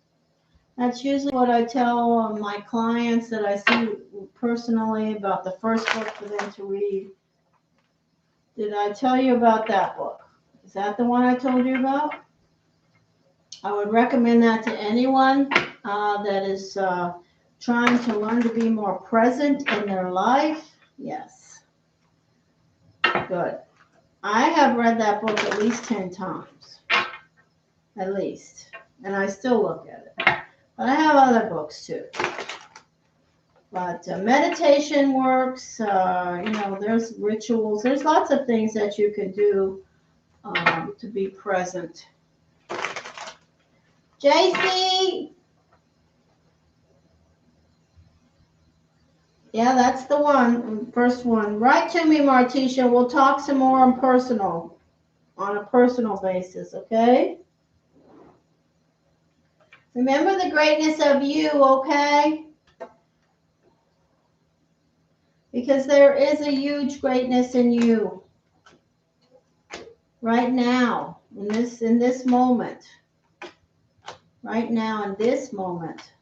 That's usually what I tell my clients that I see personally about the first book for them to read. Did I tell you about that book? Is that the one I told you about? I would recommend that to anyone that is trying to learn to be more present in their life. Yes. Good. I have read that book at least 10 times. At least. And I still look at it. But I have other books too. But meditation works. There's rituals. There's lots of things that you can do to be present. JC! Yeah, that's the one. First one. Write to me, Martisha. We'll talk some more on a personal basis, okay? Remember the greatness of you, okay? Because there is a huge greatness in you. Right now, in this moment. Right now, in this moment.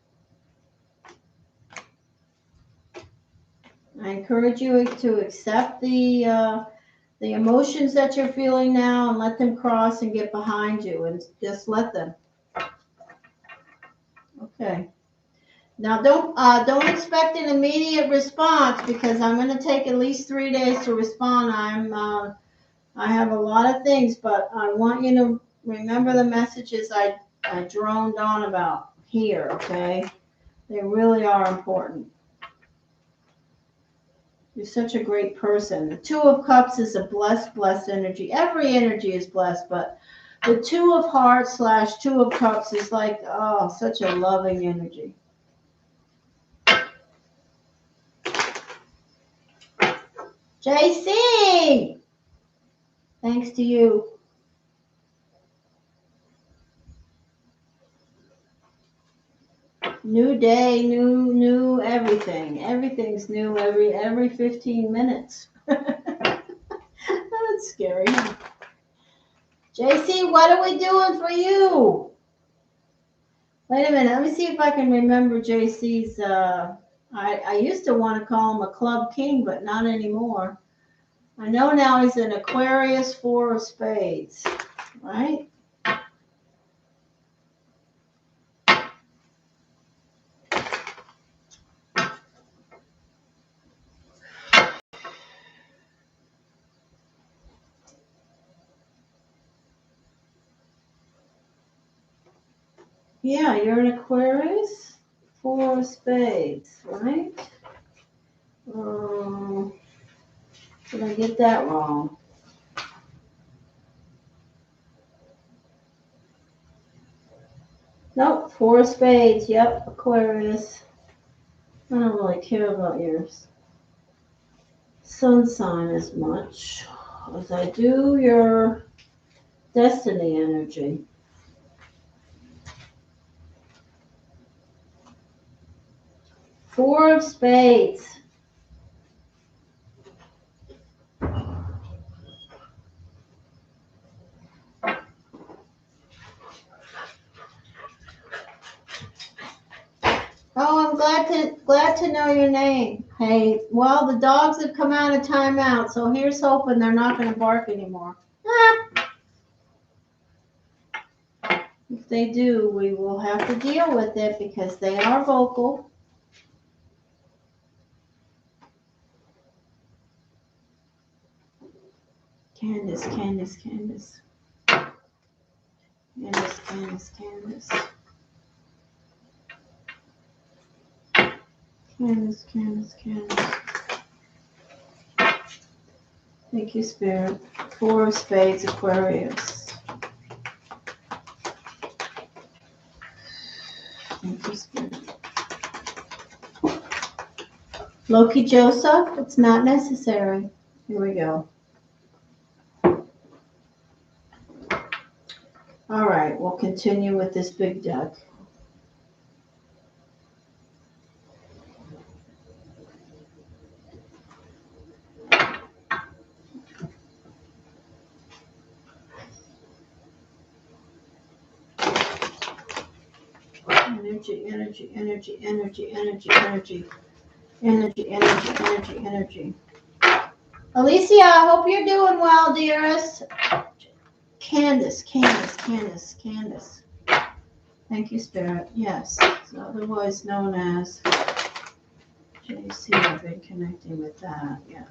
I encourage you to accept the emotions that you're feeling now and let them cross and get behind you, and just let them. Okay. Now don't expect an immediate response, because I'm going to take at least 3 days to respond. I have a lot of things, but I want you to remember the messages I droned on about here, okay? They really are important. You're such a great person. The Two of Cups is a blessed energy. Every energy is blessed, but the Two of Hearts / Two of Cups is like, oh, such a loving energy. JC! Thanks to you. New day, new everything. Everything's new every 15 minutes. That's scary. JC, what are we doing for you? Wait a minute. Let me see if I can remember JC's. I used to want to call him a club king, but not anymore. I know now he's an Aquarius, 4 of spades, right? Yeah, you're an Aquarius, 4 of spades, right? Did I get that wrong? Nope, 4 of spades. Yep, Aquarius. I don't really care about your sun sign as much as I do your destiny energy. Four of spades. Oh, I'm glad to know your name. Hey, well, the dogs have come out of timeout, so here's hoping they're not going to bark anymore. Ah, if they do, we will have to deal with it because they are vocal. Candace, Candace, Candace. Candace, Candace, Candace. Candace, Candace, Candace. Thank you, Spirit. Four of Spades, Aquarius. Thank you, Spirit. Loki Joseph, it's not necessary. Here we go. All right, we'll continue with this big deck. Energy, energy, energy, energy, energy, energy, energy, energy, energy, energy. Alicia, I hope you're doing well, dearest. Candace, Candace, Candace, Candace. Thank you, Spirit. Yes, it's otherwise known as JC. I've been connecting with that. Yeah.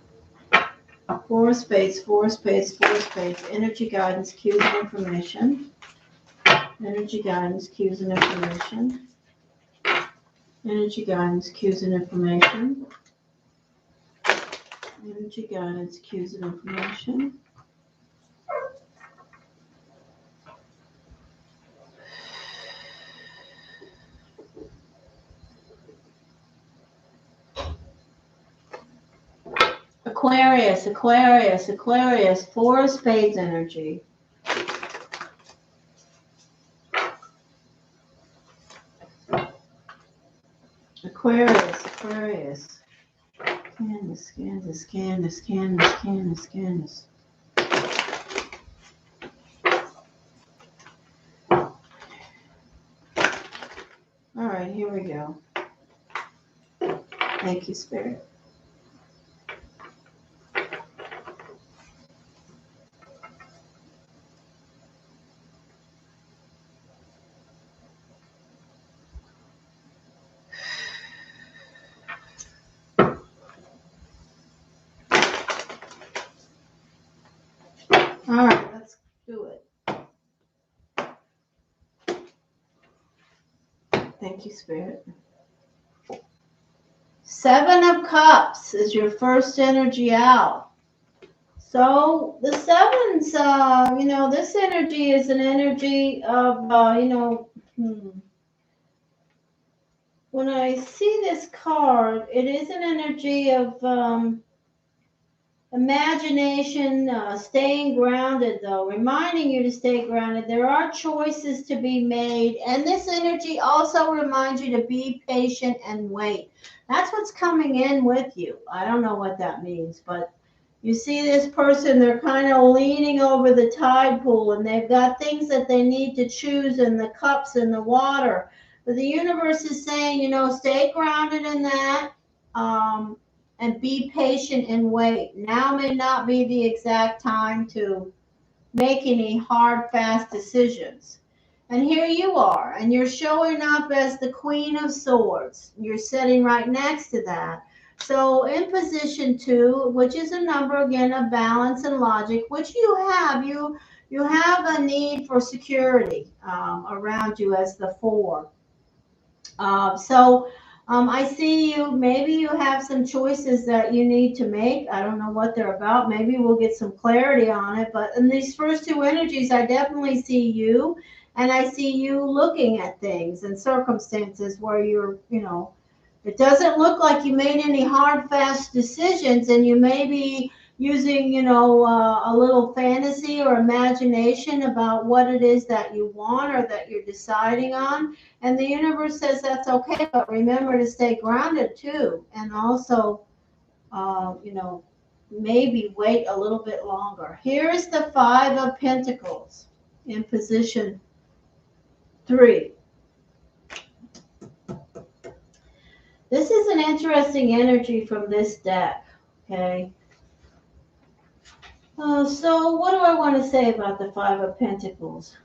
Four of Spades, Four of Spades, Four of Spades. Energy guidance, cues, and information. Energy guidance, cues, and information. Energy guidance, cues, and information. Energy guidance, cues, and information. Aquarius, Aquarius, Aquarius. Four of Spades energy. Aquarius, Aquarius. Candace, Candace, Candace, Candace, Candace, Candace. All right, here we go. Thank you, Spirit. All right, let's do it. Thank you, Spirit. Seven of Cups is your first energy out. So the sevens, this energy is an energy of, when I see this card, it is an energy of imagination, staying grounded, though, reminding you to stay grounded. There are choices to be made, and this energy also reminds you to be patient and wait. That's what's coming in with you. I don't know what that means, but you see this person, they're kind of leaning over the tide pool, and they've got things that they need to choose in the cups and the water. But the universe is saying, stay grounded in that. And be patient and wait. Now may not be the exact time to make any hard, fast decisions. And here you are, and you're showing up as the Queen of Swords. You're sitting right next to that. So in position 2, which is a number, again, of balance and logic, which you have. You have a need for security around you as the 4. I see you, maybe you have some choices that you need to make. I don't know what they're about. Maybe we'll get some clarity on it. But in these first 2 energies, I definitely see you. And I see you looking at things and circumstances where you're, it doesn't look like you made any hard, fast decisions. And you may be using, a little fantasy or imagination about what it is that you want or that you're deciding on. And the universe says that's okay, but remember to stay grounded too. And also, maybe wait a little bit longer. Here's the 5 of Pentacles in position 3. This is an interesting energy from this deck, okay? So what do I want to say about the Five of Pentacles?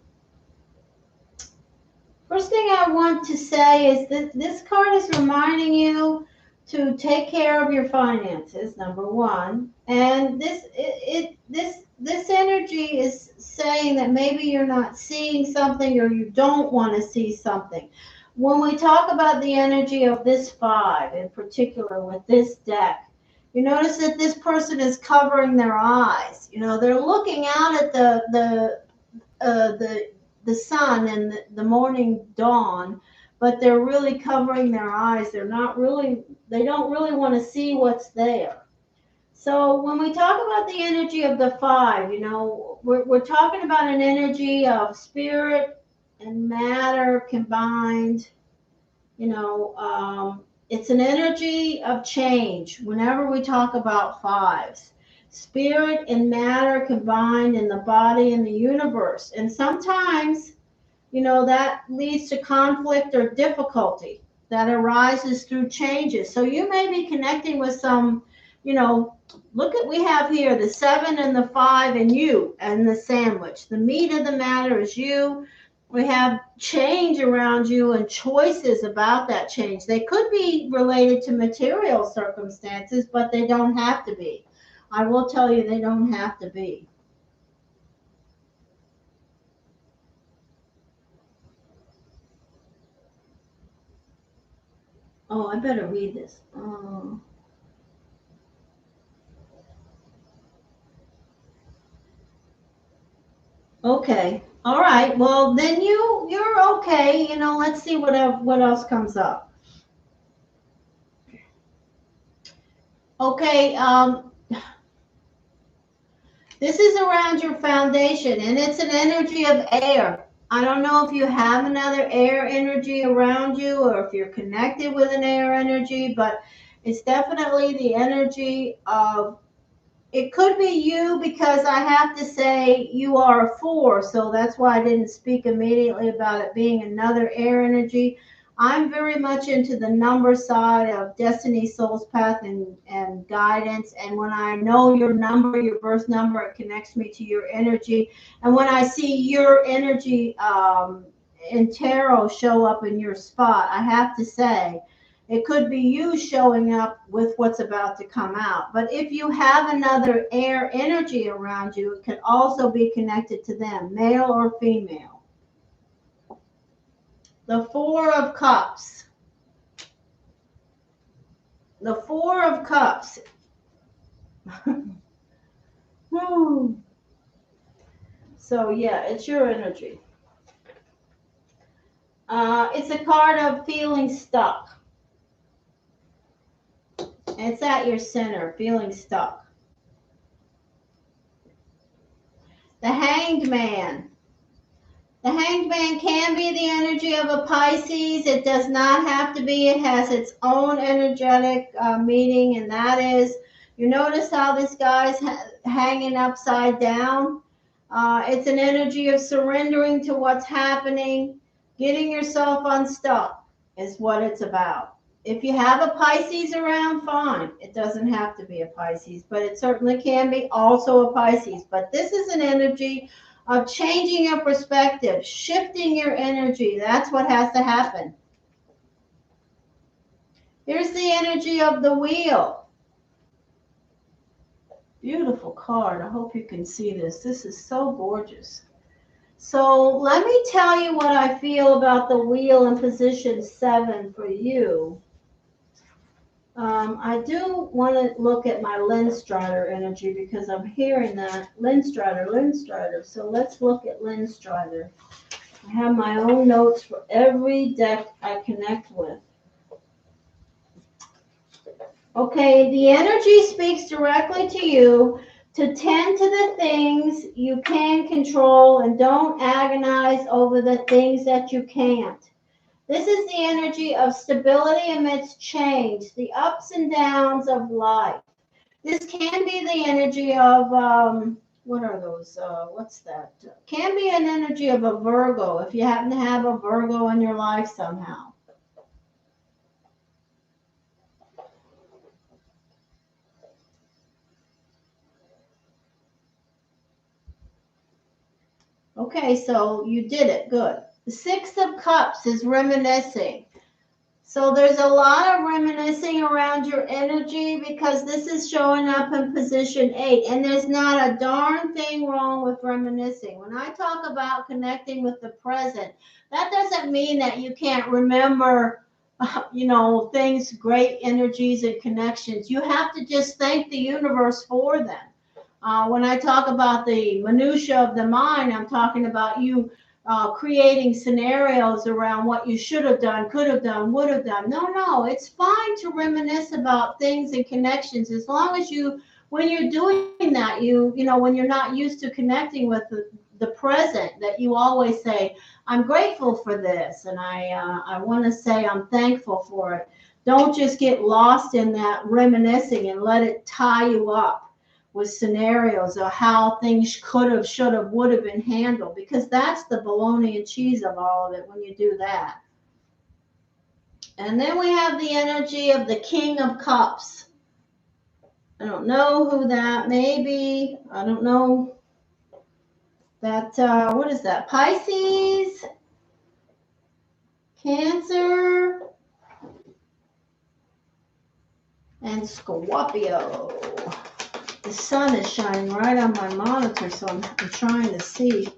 First thing I want to say is that this card is reminding you to take care of your finances, number one. And this energy is saying that maybe you're not seeing something or you don't want to see something. When we talk about the energy of this five, in particular with this deck, you notice that this person is covering their eyes. You know, they're looking out at the sun and the morning dawn, but they're really covering their eyes. They don't really want to see what's there. So when we talk about the energy of the five, you know, we're talking about an energy of spirit and matter combined. You know, it's an energy of change whenever we talk about fives. Spirit and matter combined in the body and the universe. And sometimes, you know, that leads to conflict or difficulty that arises through changes. So you may be connecting with some, you know, we have here the 7 and the 5 and you and the sandwich. The meat of the matter is you. We have change around you and choices about that change. They could be related to material circumstances, but they don't have to be. I will tell you, they don't have to be. Oh, I better read this. Okay. All right. Well, then you're okay. You know, let's see what else comes up. Okay. This is around your foundation, and it's an energy of air. I don't know if you have another air energy around you or if you're connected with an air energy, but it's definitely the energy of, it could be you, because I have to say you are a 4, so that's why I didn't speak immediately about it being another air energy. I'm very much into the number side of destiny, soul's path, and guidance. And when I know your number, your birth number, it connects me to your energy. And when I see your energy in tarot show up in your spot, I have to say, it could be you showing up with what's about to come out. But if you have another air energy around you, it could also be connected to them, male or female. The 4 of Cups. The 4 of Cups. So yeah, it's your energy. It's a card of feeling stuck. It's at your center, feeling stuck. The Hanged Man. The Hanged Man can be the energy of a Pisces. It does not have to be. It has its own energetic meaning, and that is, you notice how this guy's hanging upside down? It's an energy of surrendering to what's happening, getting yourself unstuck is what it's about. If you have a Pisces around, fine. It doesn't have to be a Pisces, but it certainly can be also a Pisces. But this is an energy of changing your perspective, shifting your energy. That's what has to happen. Here's the energy of the Wheel. Beautiful card. I hope you can see this. This is so gorgeous. So let me tell you what I feel about the Wheel in position 7 for you. I do want to look at my Lindstrider energy because I'm hearing that. Lindstrider. So let's look at Lindstrider. I have my own notes for every deck I connect with. Okay, the energy speaks directly to you to tend to the things you can control and don't agonize over the things that you can't. This is the energy of stability amidst change, the ups and downs of life. This can be the energy of, what are those? What's that? Can be an energy of a Virgo, if you happen to have a Virgo in your life somehow. Okay, so you did it. Good. The Six of Cups is reminiscing. So there's a lot of reminiscing around your energy because this is showing up in position 8. And there's not a darn thing wrong with reminiscing. When I talk about connecting with the present, that doesn't mean that you can't remember, things, great energies and connections. You have to just thank the universe for them. When I talk about the minutia of the mind, I'm talking about you creating scenarios around what you should have done, could have done, would have done. No, it's fine to reminisce about things and connections as long as when you're doing that, when you're not used to connecting with the present, that you always say, I'm grateful for this, and I want to say I'm thankful for it. Don't just get lost in that reminiscing and let it tie you up with scenarios of how things could have, should have, would have been handled, because that's the bologna and cheese of all of it when you do that. And then we have the energy of the King of Cups. I don't know who that may be. I don't know that, what is that? Pisces, Cancer, and Scorpio. The sun is shining right on my monitor, so I'm trying to see.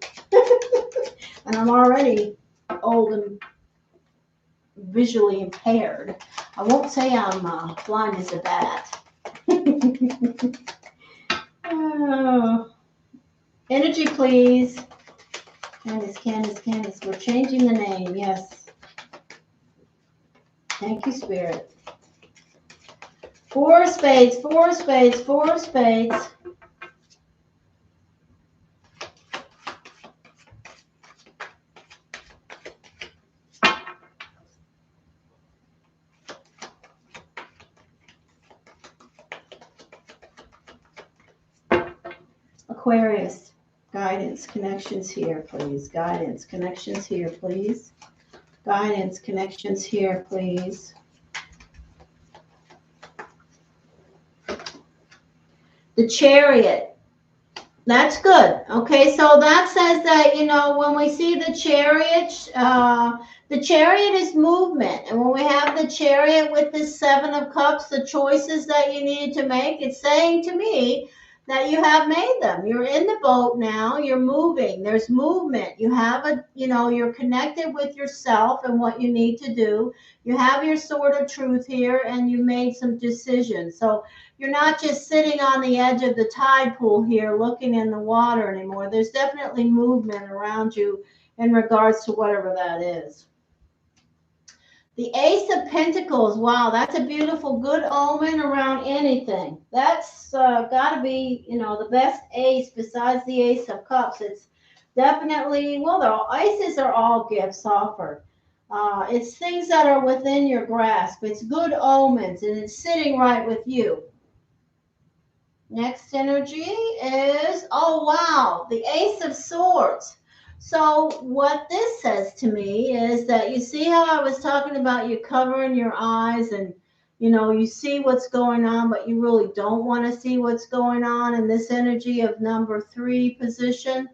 And I'm already old and visually impaired. I won't say I'm blind as a bat. Oh. Energy, please. Candace. We're changing the name. Yes. Thank you, Spirit. Four of Spades. Aquarius, guidance, connections here, please. Guidance, connections here, please. Guidance, connections here, please. The Chariot. That's good. Okay, so that says that, when we see the Chariot is movement. And when we have the Chariot with the Seven of Cups, the choices that you need to make, it's saying to me that you have made them. You're in the boat now. You're moving. There's movement. You have you're connected with yourself and what you need to do. You have your sword of truth here, and you made some decisions. So you're not just sitting on the edge of the tide pool here looking in the water anymore. There's definitely movement around you in regards to whatever that is. The Ace of Pentacles, wow, that's a beautiful, good omen around anything. That's got to be, the best ace besides the Ace of Cups. It's definitely, the aces are all gifts offered. It's things that are within your grasp. It's good omens, and it's sitting right with you. Next energy is, oh, wow, the Ace of Swords. So what this says to me is that you see how I was talking about you covering your eyes and, you see what's going on, but you really don't want to see what's going on in this energy of number 3 position.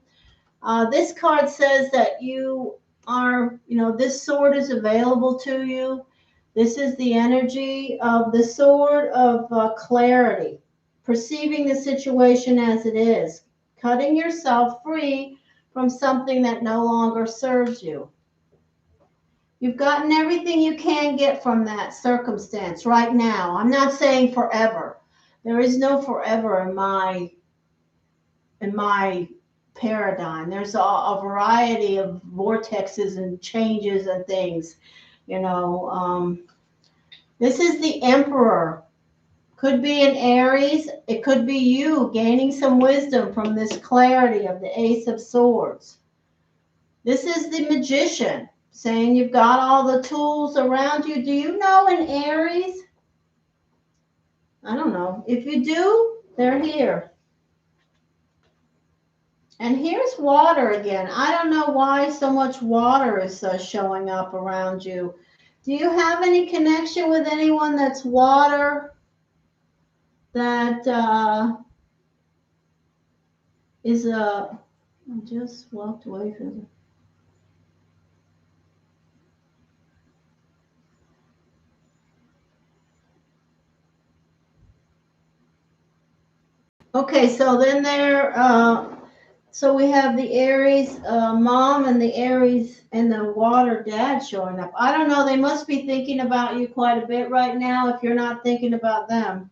This card says that you are, this sword is available to you. This is the energy of the sword of clarity, perceiving the situation as it is, cutting yourself free from something that no longer serves you. You've gotten everything you can get from that circumstance right now. I'm not saying forever. There is no forever in my paradigm. There's a variety of vortexes and changes and things. This is the Emperor. Could be an Aries. It could be you gaining some wisdom from this clarity of the Ace of Swords. This is the Magician, saying you've got all the tools around you. Do you know an Aries? I don't know. If you do, they're here. And here's water again. I don't know why so much water is showing up around you. Do you have any connection with anyone that's water? That is I just walked away from them. Okay, so then so we have the Aries mom and the Aries and the water dad showing up. I don't know, they must be thinking about you quite a bit right now if you're not thinking about them.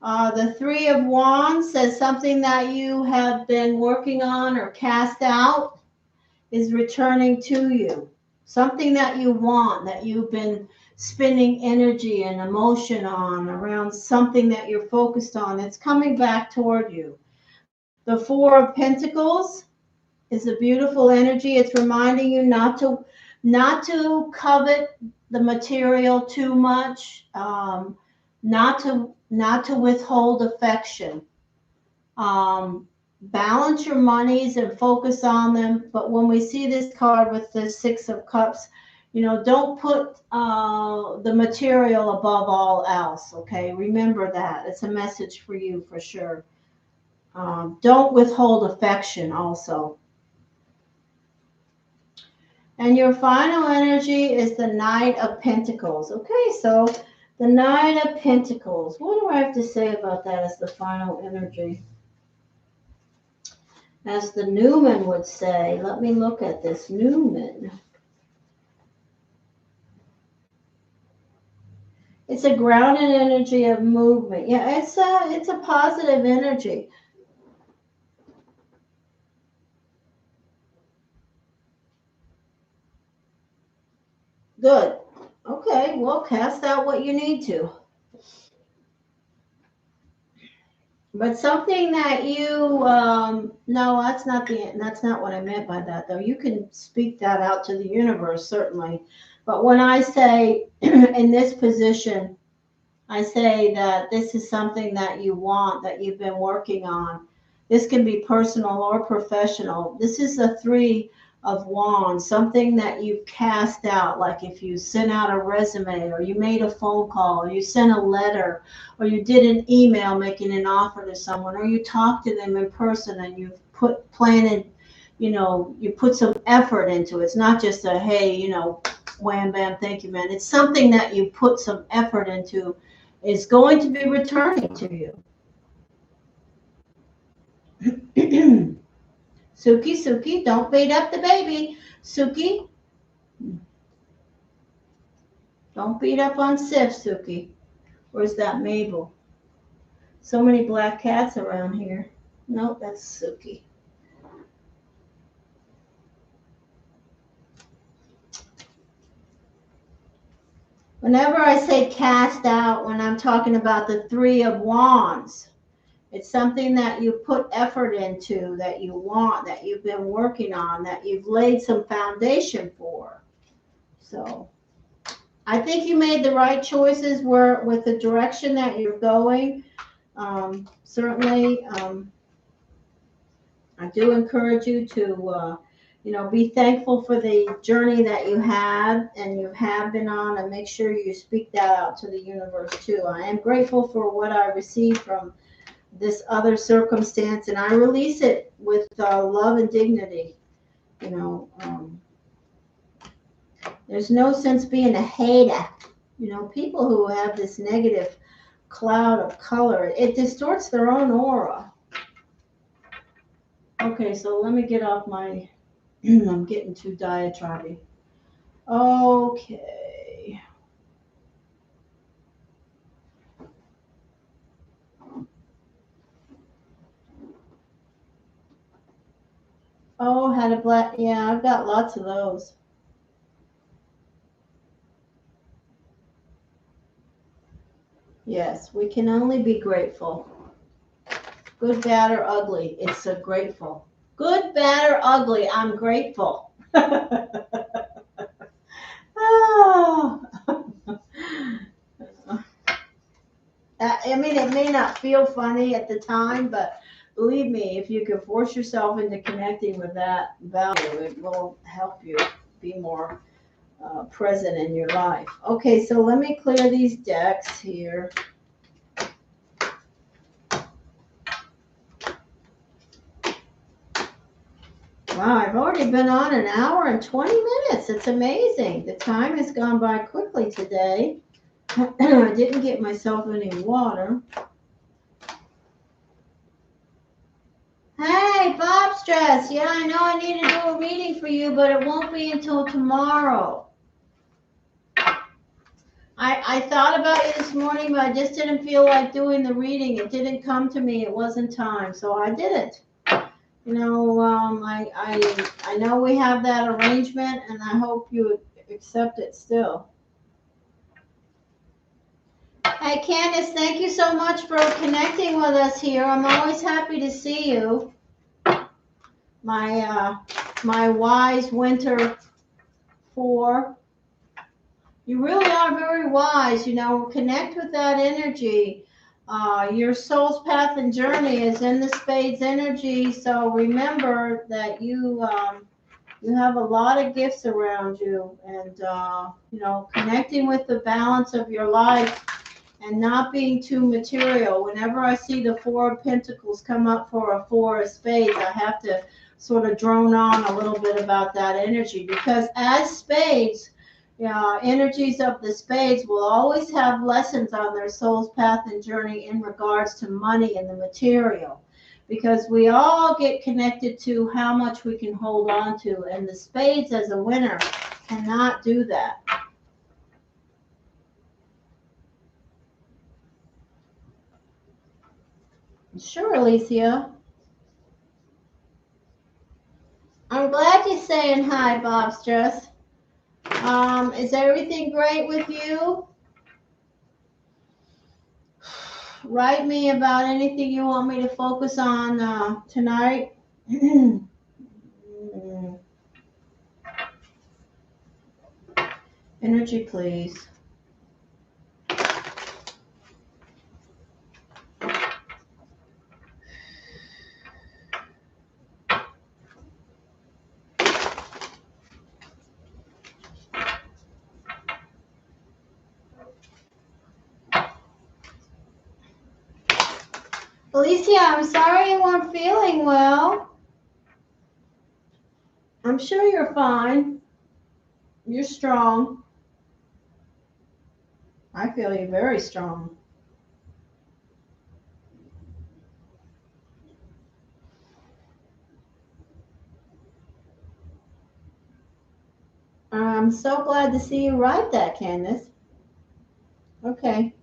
The Three of Wands says something that you have been working on or cast out is returning to you. Something that you want, that you've been spending energy and emotion on around something that you're focused on, it's coming back toward you. The Four of Pentacles is a beautiful energy. It's reminding you not to covet the material too much, not to withhold affection. Balance your monies and focus on them. But when we see this card with the Six of Cups, don't put the material above all else. Okay, remember that. It's a message for you for sure. Don't withhold affection also. And your final energy is the Knight of Pentacles. Okay, so the Knight of Pentacles. What do I have to say about that as the final energy? As the Newman would say, let me look at this Newman. It's a grounded energy of movement. Yeah, it's a positive energy. Good. Okay, well, cast out what you need to. But something that you no, that's not what I meant by that though. You can speak that out to the universe certainly. But when I say in this position, I say that this is something that you want, that you've been working on. This can be personal or professional. This is the Three of Wands, something that you've cast out, like if you sent out a resume or you made a phone call or you sent a letter or you did an email making an offer to someone or you talked to them in person and you've planted, you put some effort into it. It's not just a, hey, wham, bam, thank you, man. It's something that you put some effort into is going to be returning to you. Suki, don't beat up the baby. Suki, don't beat up on Sif, Suki. Where's that Mabel? So many black cats around here. Nope, that's Suki. Whenever I say cast out, when I'm talking about the Three of Wands, it's something that you put effort into, that you want, that you've been working on, that you've laid some foundation for. So I think you made the right choices with the direction that you're going. Certainly, I do encourage you to, be thankful for the journey that you have and you have been on, and make sure you speak that out to the universe too. I am grateful for what I received from this other circumstance, and I release it with love and dignity. There's no sense being a hater. People who have this negative cloud of color, it distorts their own aura. Okay, so let me get off my, I'm getting too diatribe. Okay. Oh, had a black, yeah, I've got lots of those. Yes, we can only be grateful. Good, bad, or ugly, it's a grateful. Good, bad, or ugly, I'm grateful. Oh. I mean, it may not feel funny at the time, but believe me, if you can force yourself into connecting with that value, it will help you be more present in your life. Okay, so let me clear these decks here. Wow, I've already been on an hour and 20 minutes. It's amazing. The time has gone by quickly today. I didn't get myself any water. Hey, Bob Stress. Yeah, I know I need to do a reading for you, but it won't be until tomorrow. I thought about you this morning, but I just didn't feel like doing the reading. It didn't come to me. It wasn't time, so I didn't. You know, I know we have that arrangement, and I hope you accept it still. Hey, Candace, thank you so much for connecting with us here. I'm always happy to see you. My wise winter 4. You really are very wise. You know, connect with that energy. Your soul's path and journey is in the Spades energy. So remember that you have a lot of gifts around you, and you know, connecting with the balance of your life and not being too material. Whenever I see the 4 of Pentacles come up for a 4 of Spades, I have to sort of drone on a little bit about that energy, because as Spades, energies of the Spades will always have lessons on their soul's path and journey in regards to money and the material, because we all get connected to how much we can hold on to, and the Spades as a winner cannot do that. Sure, Alicia. I'm glad you're saying hi, Bob Stress. Is everything great with you? Write me about anything you want me to focus on tonight. Energy, please. Alicia, I'm sorry you weren't feeling well. I'm sure you're fine. You're strong. I feel you're very strong. I'm so glad to see you write that, Candace. Okay.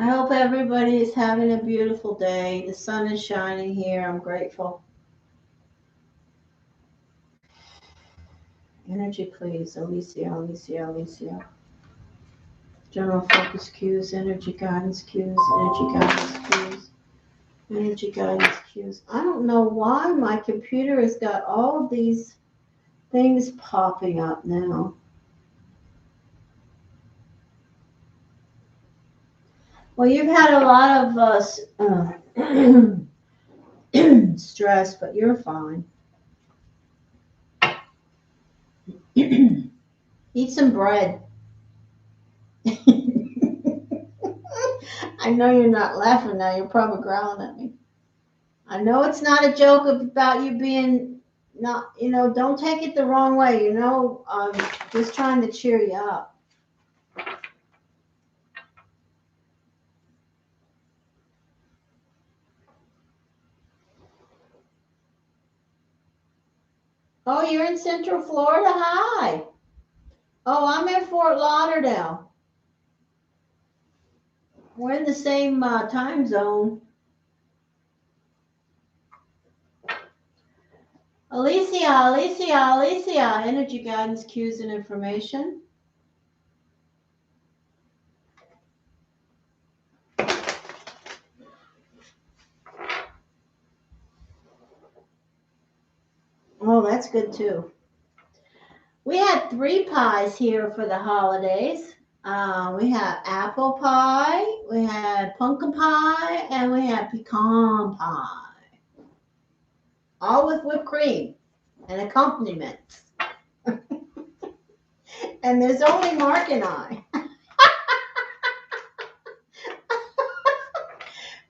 I hope everybody is having a beautiful day. The sun is shining here. I'm grateful. Energy, please. Alicia, Alicia, Alicia. General focus cues, energy guidance cues, energy guidance cues, energy guidance cues. I don't know why my computer has got all of these things popping up now. Well, you've had a lot of stress, but you're fine. Eat some bread. I know you're not laughing now. You're probably growling at me. I know it's not a joke about you being not, don't take it the wrong way. I'm just trying to cheer you up. Oh, you're in Central Florida? Hi. Oh, I'm in Fort Lauderdale. We're in the same time zone. Alicia, Alicia, Alicia. Energy guidance, cues, and information. Oh, that's good too. We had 3 pies here for the holidays. We had apple pie, we had pumpkin pie, and we had pecan pie. All with whipped cream and accompaniments. And there's only Mark and I.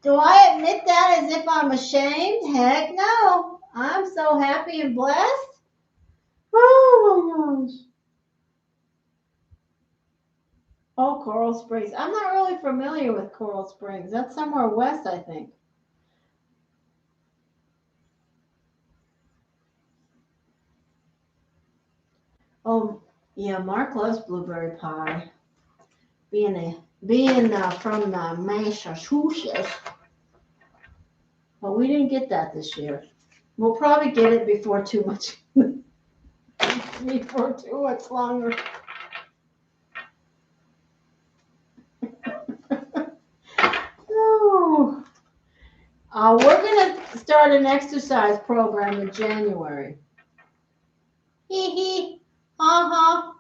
Do I admit that as if I'm ashamed? Heck no. I'm so happy and blessed. Oh my gosh. Oh, Coral Springs. I'm not really familiar with Coral Springs. That's somewhere west, I think. Oh, yeah, Mark loves blueberry pie. Being from Massachusetts. But we didn't get that this year. We'll probably get it before too much longer. Oh. We're going to start an exercise program in January. Hee hee. Ha.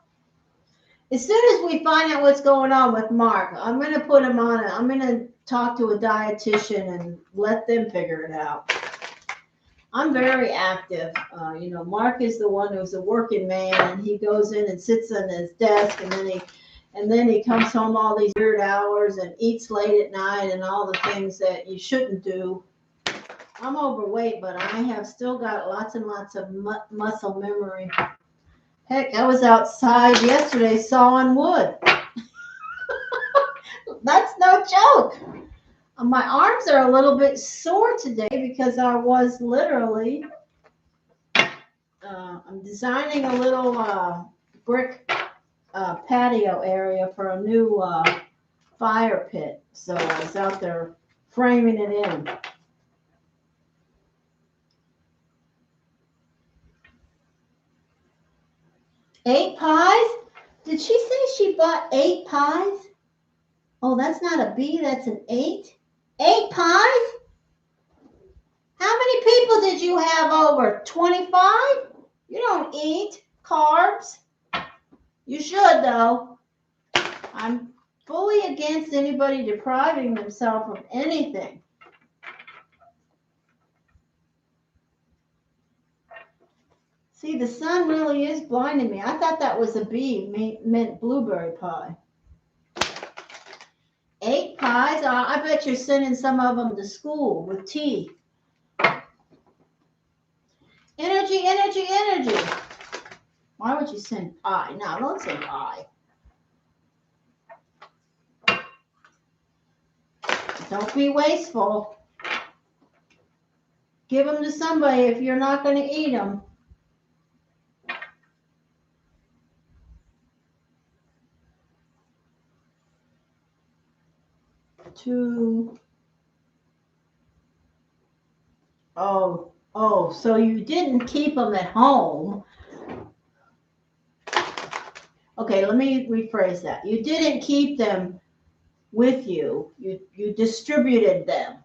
As soon as we find out what's going on with Mark, I'm going to put him on it. I'm going to talk to a dietitian and let them figure it out. I'm very active. Mark is the one who's a working man, and he goes in and sits on his desk, and then he comes home all these weird hours and eats late at night and all the things that you shouldn't do. I'm overweight, but I have still got lots and lots of muscle memory. Heck, I was outside yesterday sawing wood. That's no joke. My arms are a little bit sore today because I was literally, I'm designing a little brick patio area for a new fire pit. So I was out there framing it in. Eight pies? Did she say she bought 8 pies? Oh, that's not a B, that's an 8. 8 pies? How many people did you have over? 25? You don't eat carbs. You should, though. I'm fully against anybody depriving themselves of anything. See, the sun really is blinding me. I thought that was a B, meant blueberry pie. 8 pies? I bet you're sending some of them to school with tea. Energy. Why would you send pie? No, don't send pie. Don't be wasteful. Give them to somebody if you're not going to eat them. Oh, so you didn't keep them at home. Okay, let me rephrase that. You didn't keep them with you. You distributed them.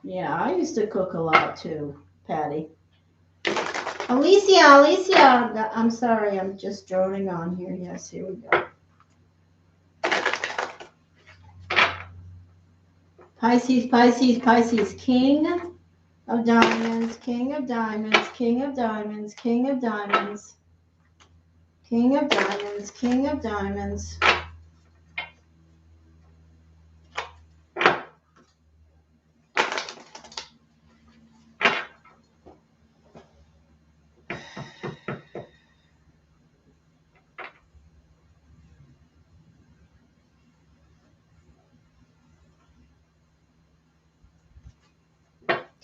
Yeah, I used to cook a lot too, Patty. Alicia, I'm sorry, I'm just droning on here. Yes, here we go. Pisces, King of Diamonds, King of Diamonds, King of Diamonds, King of Diamonds, King of Diamonds, King of Diamonds.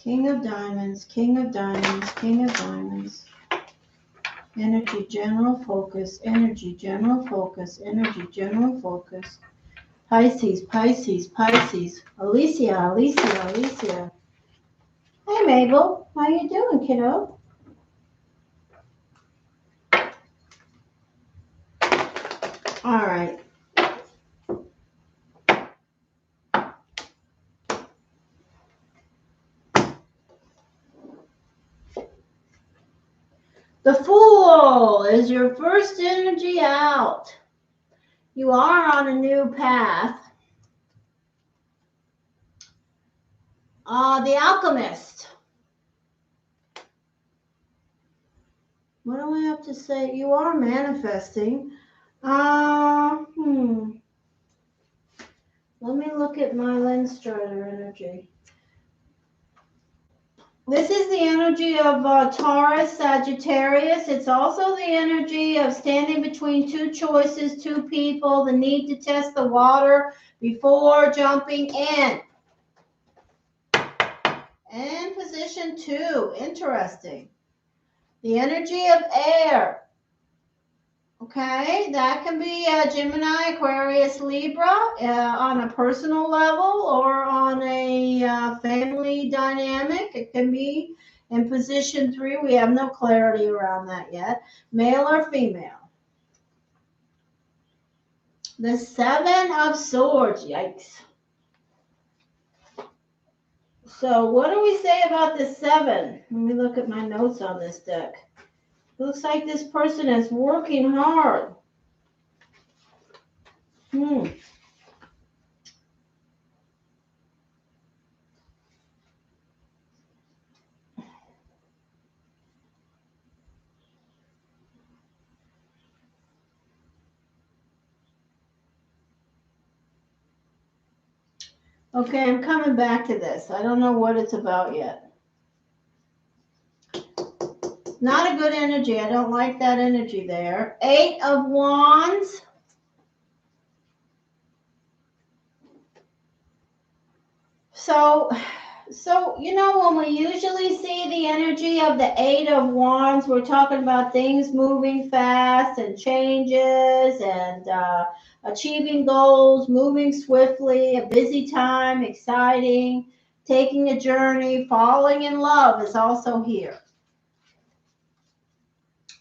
King of Diamonds, King of Diamonds, King of Diamonds. Energy, general focus, energy, general focus, energy, general focus. Pisces. Alicia. Hey, Mabel. How you doing, kiddo? All right. The Fool is your first energy out. You are on a new path. The Alchemist. What do I have to say? You are manifesting. Let me look at my lens strider energy. This is the energy of Taurus, Sagittarius. It's also the energy of standing between two choices, two people, the need to test the water before jumping in. And position 2, interesting. The energy of air. Okay, that can be Gemini, Aquarius, Libra on a personal level or on a family dynamic. It can be in position 3. We have no clarity around that yet. Male or female. The 7 of Swords. Yikes. So what do we say about the 7? Let me look at my notes on this deck. Looks like this person is working hard. Okay, I'm coming back to this. I don't know what it's about yet. Not a good energy. I don't like that energy there. 8 of Wands. So, you know, when we usually see the energy of the 8 of Wands, we're talking about things moving fast and changes and achieving goals, moving swiftly, a busy time, exciting, taking a journey, falling in love is also here.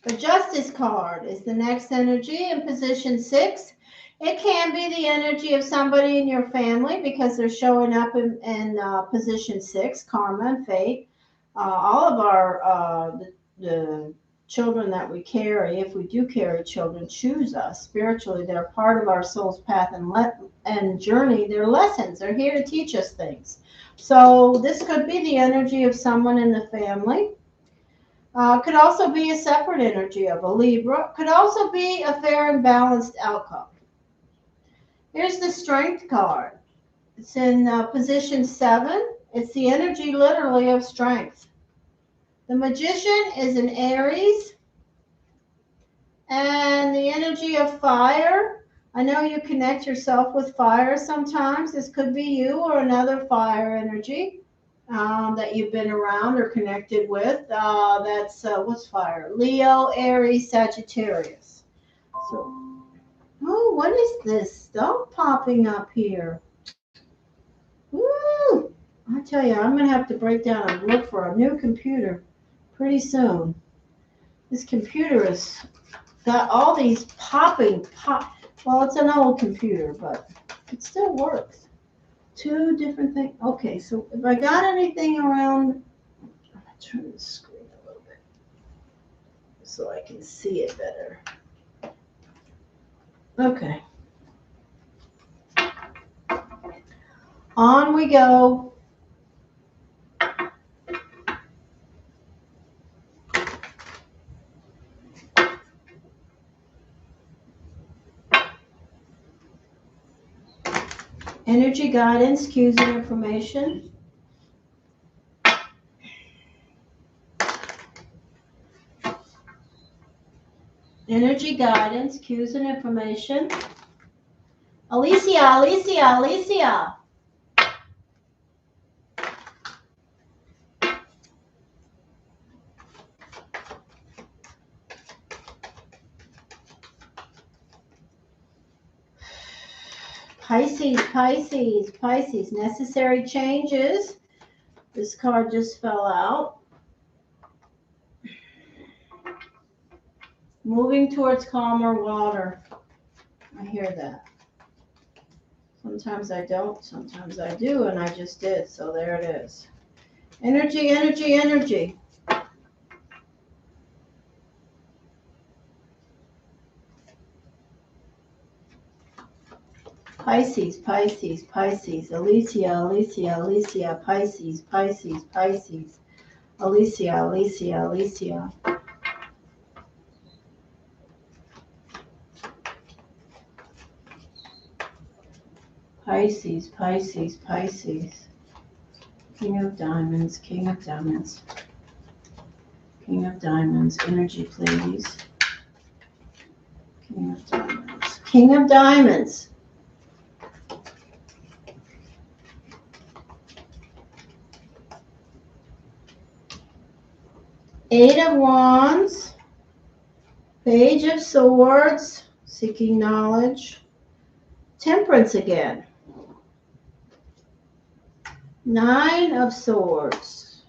The Justice card is the next energy in position 6. It can be the energy of somebody in your family because they're showing up in position 6, karma and fate. All of our the children that we carry, if we do carry children, choose us spiritually. They're part of our soul's path and journey. They're lessons. They're here to teach us things. So this could be the energy of someone in the family. Could also be a separate energy of a Libra. Could also be a fair and balanced outcome. Here's the Strength card. It's in position 7. It's the energy literally of strength. The Magician is in Aries. And the energy of fire. I know you connect yourself with fire sometimes. This could be you or another fire energy that you've been around or connected with. That's what's fire? Leo, Aries, Sagittarius. So, oh, what is this stuff popping up here? Woo! I tell you, I'm going to have to break down and look for a new computer pretty soon. This computer has got all these popping. Well, it's an old computer, but it still works. 2 different things. Okay, so if I got anything around, I'm going to turn the screen a little bit so I can see it better. Okay. On we go. Energy guidance, cues, and information. Energy guidance, cues, and information. Alicia. Pisces. Necessary changes. This card just fell out. Moving towards calmer water. I hear that. Sometimes I don't, sometimes I do, and I just did, so there it is. Energy. Pisces, Pisces, Pisces. Alicia, Alicia, Alicia. Pisces, Pisces, Pisces. Alicia, Alicia, Alicia. Pisces, Pisces, Pisces. King of Diamonds, King of Diamonds. King of Diamonds, energy please. King of Diamonds. King of Diamonds. Eight of Wands. Page of Swords, seeking knowledge. Temperance again. Nine of Swords.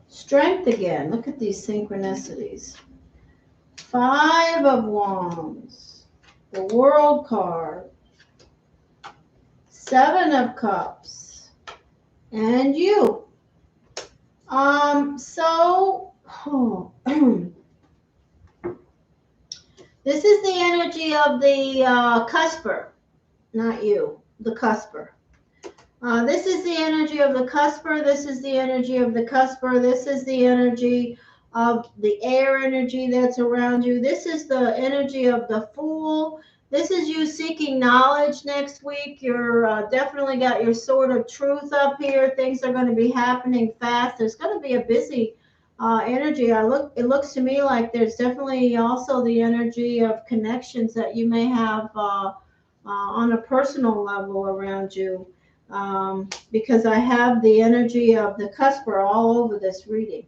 Strength again. Look at these synchronicities. Five of Wands. The World card. Seven of Cups. And you. This is the energy of the cusper, not you, the cusper. This is the energy of the cusper. This is the energy of the cusper. This is the energy of the air energy that's around you. This is the energy of the Fool. This is you seeking knowledge next week. You're definitely got your sword of truth up here. Things are going to be happening fast. There's going to be a busy energy. It looks to me like there's definitely also the energy of connections that you may have on a personal level around you. Because I have the energy of the cusper all over this reading.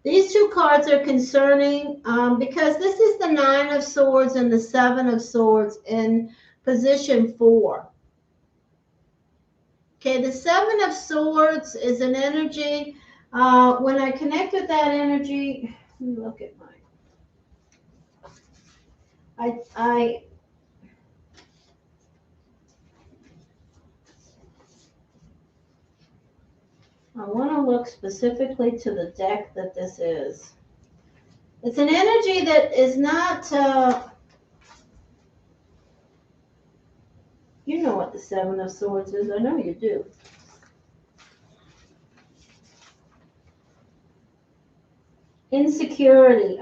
These two cards are concerning because this is the Nine of Swords and the Seven of Swords in position 4. Okay, the Seven of Swords is an energy. When I connect with that energy, let me look at mine. I want to look specifically to the deck that this is. It's an energy that is not, you know what the Seven of Swords is. I know you do. Insecurity.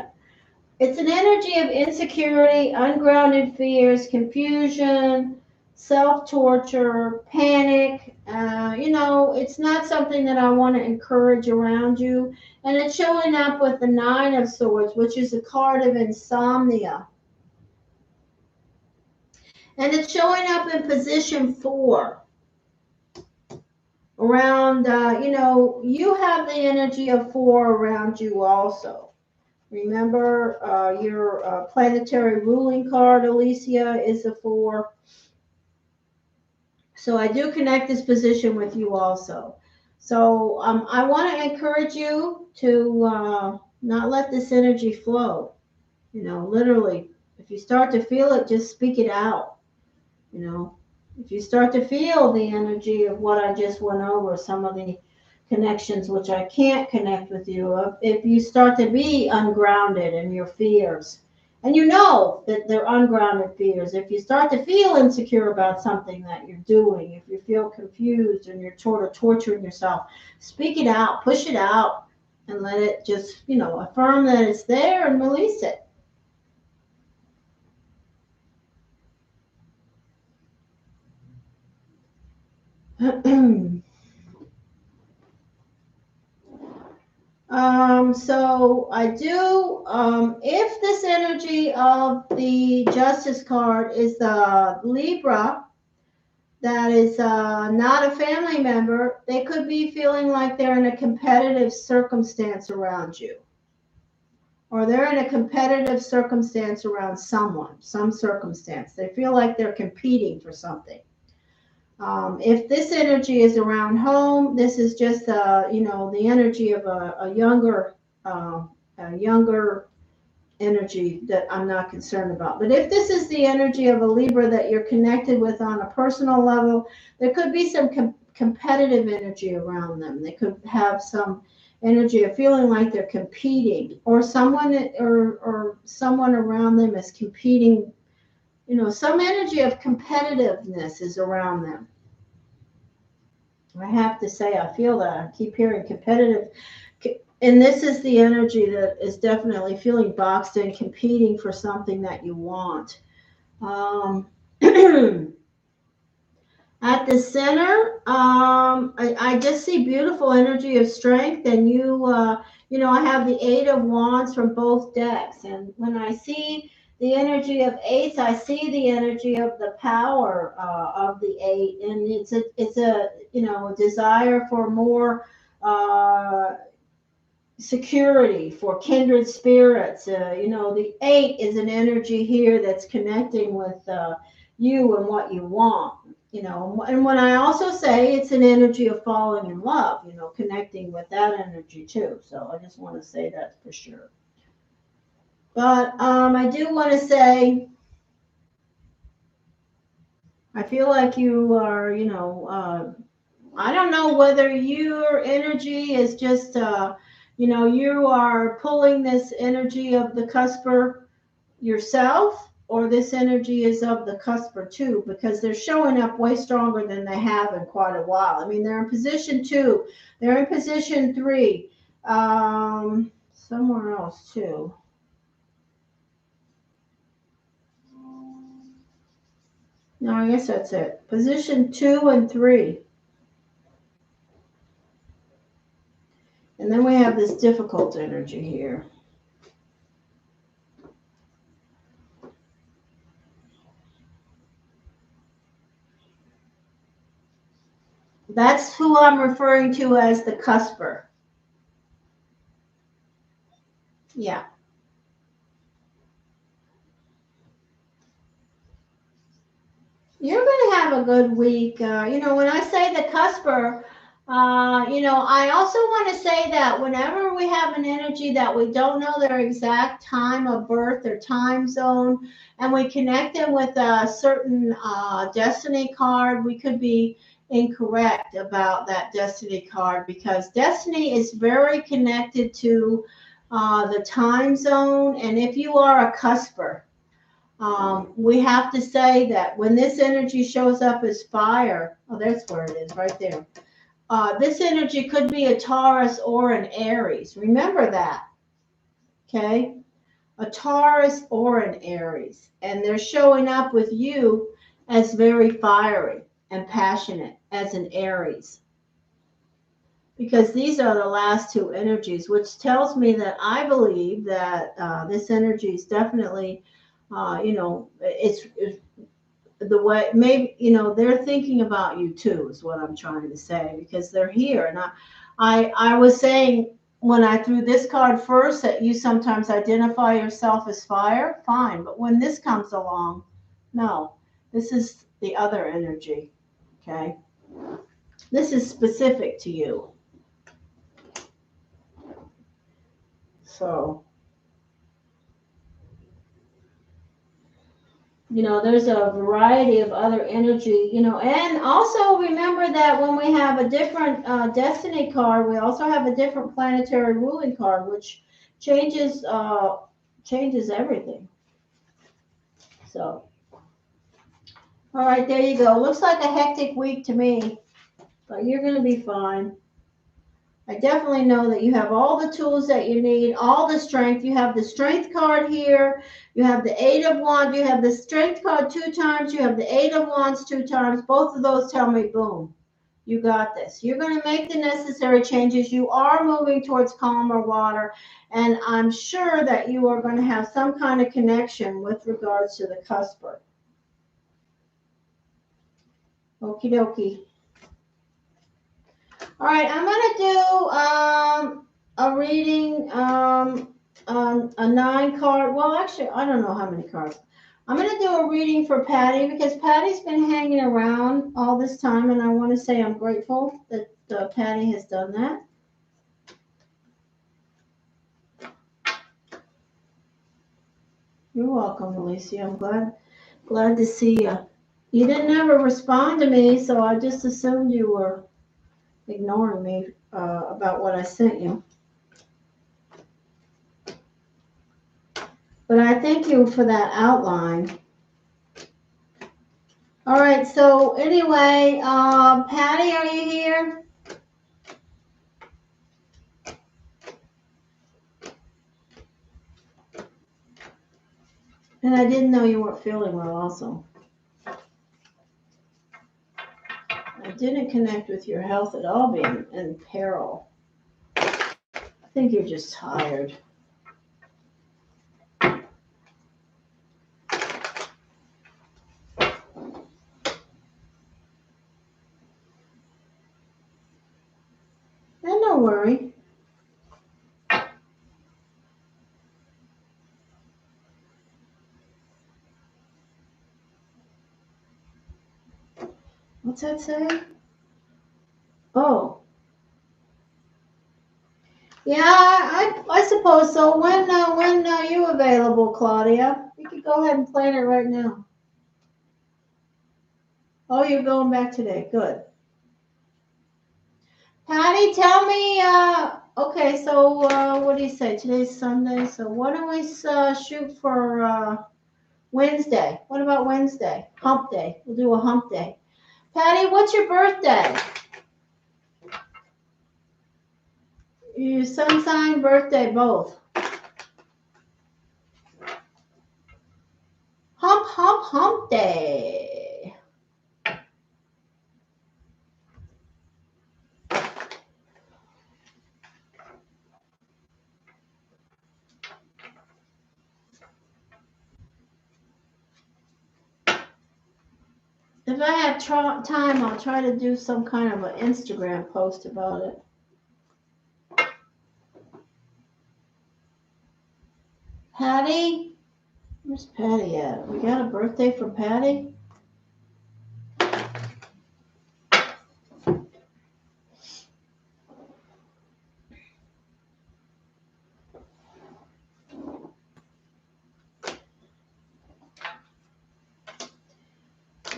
It's an energy of insecurity, ungrounded fears, confusion, self-torture, panic. It's not something that I want to encourage around you. And it's showing up with the Nine of Swords, which is a card of insomnia. And it's showing up in position 4. Around, you have the energy of 4 around you also. Remember, your planetary ruling card, Alicia, is a 4. So I do connect this position with you also. So I want to encourage you to not let this energy flow. Literally, if you start to feel it, just speak it out. If you start to feel the energy of what I just went over, some of the connections which I can't connect with you, if you start to be ungrounded in your fears, and you know that they're ungrounded fears, if you start to feel insecure about something that you're doing, if you feel confused and you're sort of torturing yourself, speak it out, push it out, and let it just, affirm that it's there and release it. So I do, if this energy of the Justice card is the Libra, that is not a family member, they could be feeling like they're in a competitive circumstance around you. Or they're in a competitive circumstance around someone, some circumstance. They feel like they're competing for something. If this energy is around home, this is just, the energy of a younger energy that I'm not concerned about. But if this is the energy of a Libra that you're connected with on a personal level, there could be some competitive energy around them. They could have some energy of feeling like they're competing, or someone around them is competing. You know, some energy of competitiveness is around them. I have to say, I feel that. I keep hearing competitive. And this is the energy that is definitely feeling boxed in, competing for something that you want. At the center, I just see beautiful energy of strength, and you know, I have the Eight of Wands from both decks, and when I see the energy of eights, I see the energy of the power of the eight, and it's a you know, a desire for more security, for kindred spirits. You know, the eight is an energy here that's connecting with you and what you want. You know, and when I also say it's an energy of falling in love, you know, connecting with that energy too. So I just want to say that for sure. But I do want to say, I feel like you are, you know, I don't know whether your energy is just, you know, you are pulling this energy of the cusper yourself, or this energy is of the cusper too, because they're showing up way stronger than they have in quite a while. I mean, they're in position 2, they're in position 3, somewhere else too. No, I guess that's it. Position 2 and 3. And then we have this difficult energy here. That's who I'm referring to as the cusper. Yeah. You're going to have a good week. You know, when I say the cusper, you know, I also want to say that whenever we have an energy that we don't know their exact time of birth or time zone, and we connect them with a certain destiny card, we could be incorrect about that destiny card, because destiny is very connected to the time zone. And if you are a cusper, we have to say that when this energy shows up as fire, oh, that's where it is, right there. This energy could be a Taurus or an Aries. Remember that, okay? A Taurus or an Aries. And they're showing up with you as very fiery and passionate as an Aries. Because these are the last two energies, which tells me that I believe that this energy is definitely, you know, it's the way, maybe, you know, they're thinking about you too, is what I'm trying to say, because they're here. And I was saying when I threw this card first that you sometimes identify yourself as fire, fine. But when this comes along, no, this is the other energy, okay? This is specific to you. So, you know, there's a variety of other energy, you know, and also remember that when we have a different destiny card, we also have a different planetary ruling card, which changes everything. So, all right, there you go. Looks like a hectic week to me, but you're going to be fine. I definitely know that you have all the tools that you need, all the strength. You have the strength card here. You have the Eight of Wands. You have the strength card 2 times. You have the Eight of Wands 2 times. Both of those tell me, boom, you got this. You're going to make the necessary changes. You are moving towards calmer water. And I'm sure that you are going to have some kind of connection with regards to the cusper. Okie dokie. All right, I'm going to do a reading, a 9 card. Well, actually, I don't know how many cards. I'm going to do a reading for Patty, because Patty's been hanging around all this time, and I want to say I'm grateful that Patty has done that. You're welcome, Alicia. I'm glad to see you. You didn't ever respond to me, so I just assumed you were ignoring me about what I sent you. But I thank you for that outline. All right, so anyway, Patty, are you here? And I didn't know you weren't feeling well also. I didn't connect with your health at all being in peril. I think you're just tired. And don't worry. What's that say? Oh. Yeah, I suppose so. When are you available, Claudia? You could go ahead and plan it right now. Oh, you're going back today. Good. Patty, tell me, okay, so what do you say? Today's Sunday, so why don't we shoot for Wednesday? What about Wednesday? Hump day. We'll do a hump day. Patty, what's your birthday? Your sun sign, birthday, both. Hump day. If I have time, I'll try to do some kind of an Instagram post about it. Patty? Where's Patty at? We got a birthday for Patty?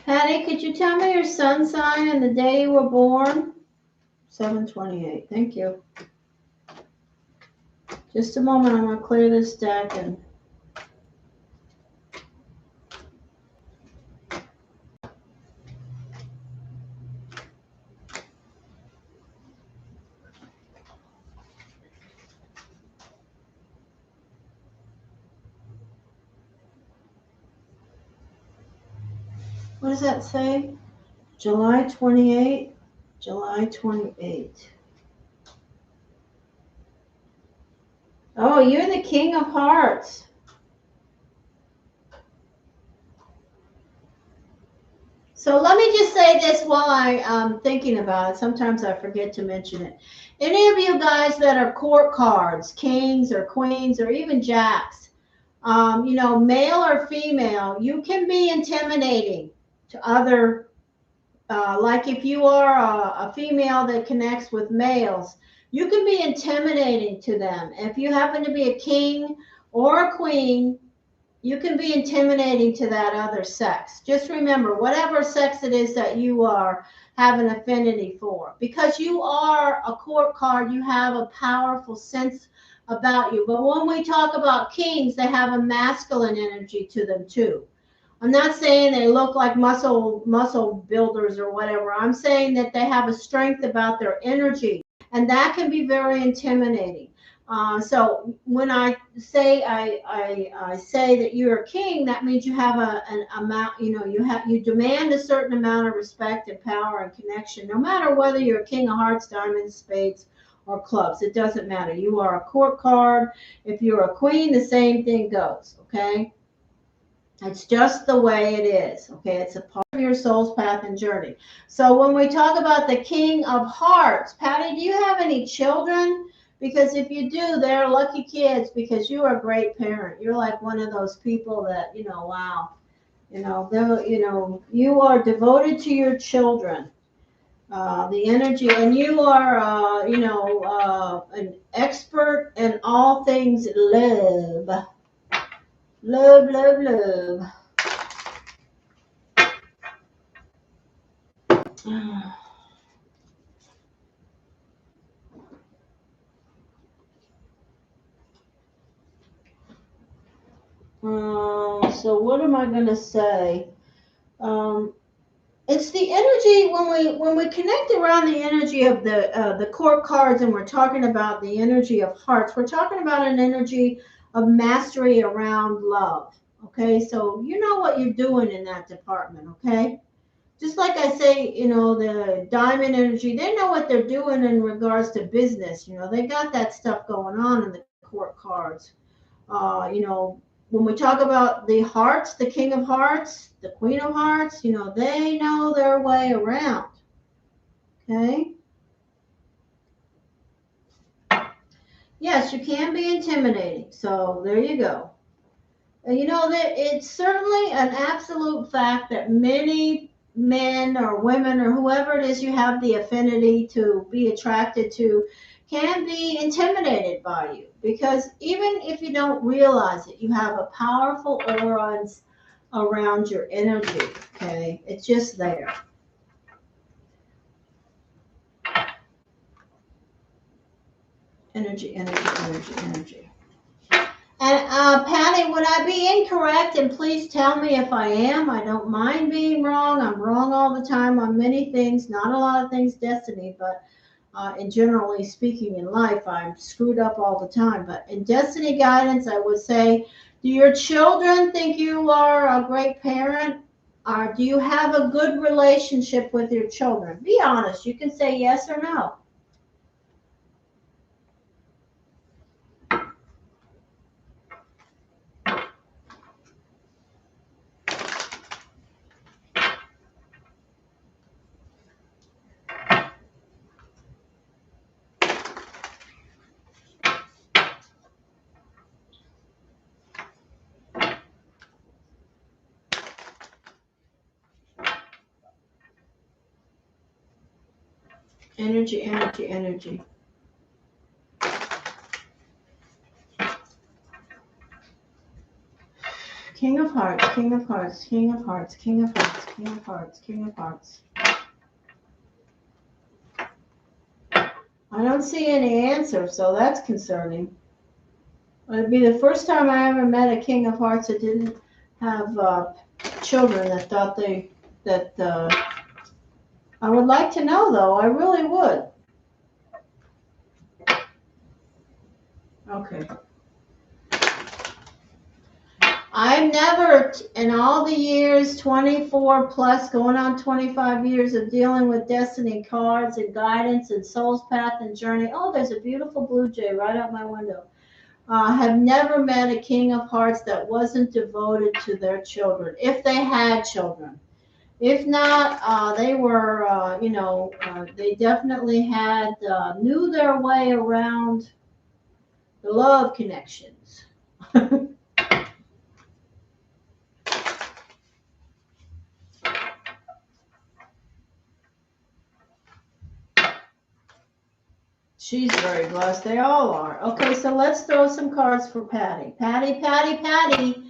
Patty, could you tell me your sun sign and the day you were born? 7/28. Thank you. Just a moment. I'm going to clear this deck and... What does that say? July 28. July 28. Oh, you're the King of Hearts. So let me just say this while I'm thinking about it. Sometimes I forget to mention it. Any of you guys that are court cards, kings or queens or even jacks, male or female, you can be intimidating to other, like if you are a female that connects with males, you can be intimidating to them. If you happen to be a king or a queen, you can be intimidating to that other sex. Just remember, whatever sex it is that you have an affinity for, because you are a court card, you have a powerful sense about you. But when we talk about kings, they have a masculine energy to them too. I'm not saying they look like muscle builders or whatever. I'm saying that they have a strength about their energy, and that can be very intimidating. So when I say I say that you're a king, that means you have an amount, you demand a certain amount of respect and power and connection, no matter whether you're a king of hearts, diamonds, spades, or clubs. It doesn't matter. You are a court card. If you're a queen, the same thing goes. Okay. It's just the way it is, okay? It's a part of your soul's path and journey. So when we talk about the King of Hearts, Patty, do you have any children? Because if you do, they're lucky kids because you are a great parent. You're like one of those people that, wow. You are devoted to your children. The energy, and you are, an expert in all things love. Love, love, love. So what am I going to say? It's the energy when we connect around the energy of the court cards, and we're talking about the energy of hearts. We're talking about an energy of mastery around love. Okay, so you know what you're doing in that department. Okay, just like I say, you know, the diamond energy, they know what they're doing in regards to business. You know, they got that stuff going on in the court cards. You know, when we talk about the hearts, the king of hearts, the queen of hearts, you know, they know their way around. Okay. Yes, you can be intimidating. So there you go. You know, that it's certainly an absolute fact that many men or women or whoever it is you have the affinity to be attracted to can be intimidated by you, because even if you don't realize it, you have a powerful aura around your energy. Okay, it's just there. Energy, energy, energy, energy. And Patty, would I be incorrect? And please tell me if I am. I don't mind being wrong. I'm wrong all the time on many things, not a lot of things, Destiny, but in generally speaking in life, I'm screwed up all the time. But in Destiny guidance, I would say, do your children think you are a great parent? Or do you have a good relationship with your children? Be honest. You can say yes or no. Energy, energy, energy. King of Hearts, King of Hearts, King of Hearts, King of Hearts, King of Hearts, King of Hearts. I don't see any answer, so that's concerning. It'd be the first time I ever met a King of Hearts that didn't have children that thought I would like to know, though. I really would. Okay. I've never, in all the years, 24 plus, going on 25 years of dealing with destiny cards and guidance and soul's path and journey. Oh, there's a beautiful blue jay right out my window. Have never met a King of Hearts that wasn't devoted to their children, if they had children. If not, they were, they definitely had, knew their way around the love connections. She's very blessed. They all are. Okay, so let's throw some cards for Patty. Patty, Patty, Patty.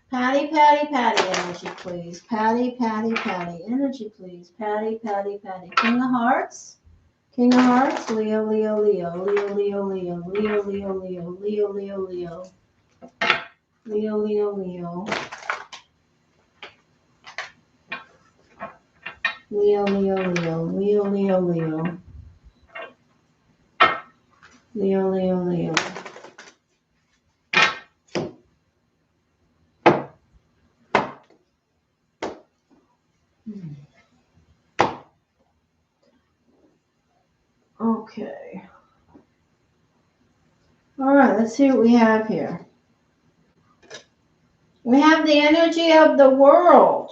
Patty, Patty, Patty. Energy, please. Patty, Patty, Patty. Energy, please. Patty, Patty, Patty. King of Hearts. King of Hearts. Leo, Leo, Leo. Leo, Leo, Leo. Leo, Leo, Leo. Leo, Leo, Leo. Leo, Leo, Leo. Leo, Leo, Leo. Leo, Leo, Leo. Leo, Leo, Leo. Okay. All right, let's see what we have here. We have the energy of the world.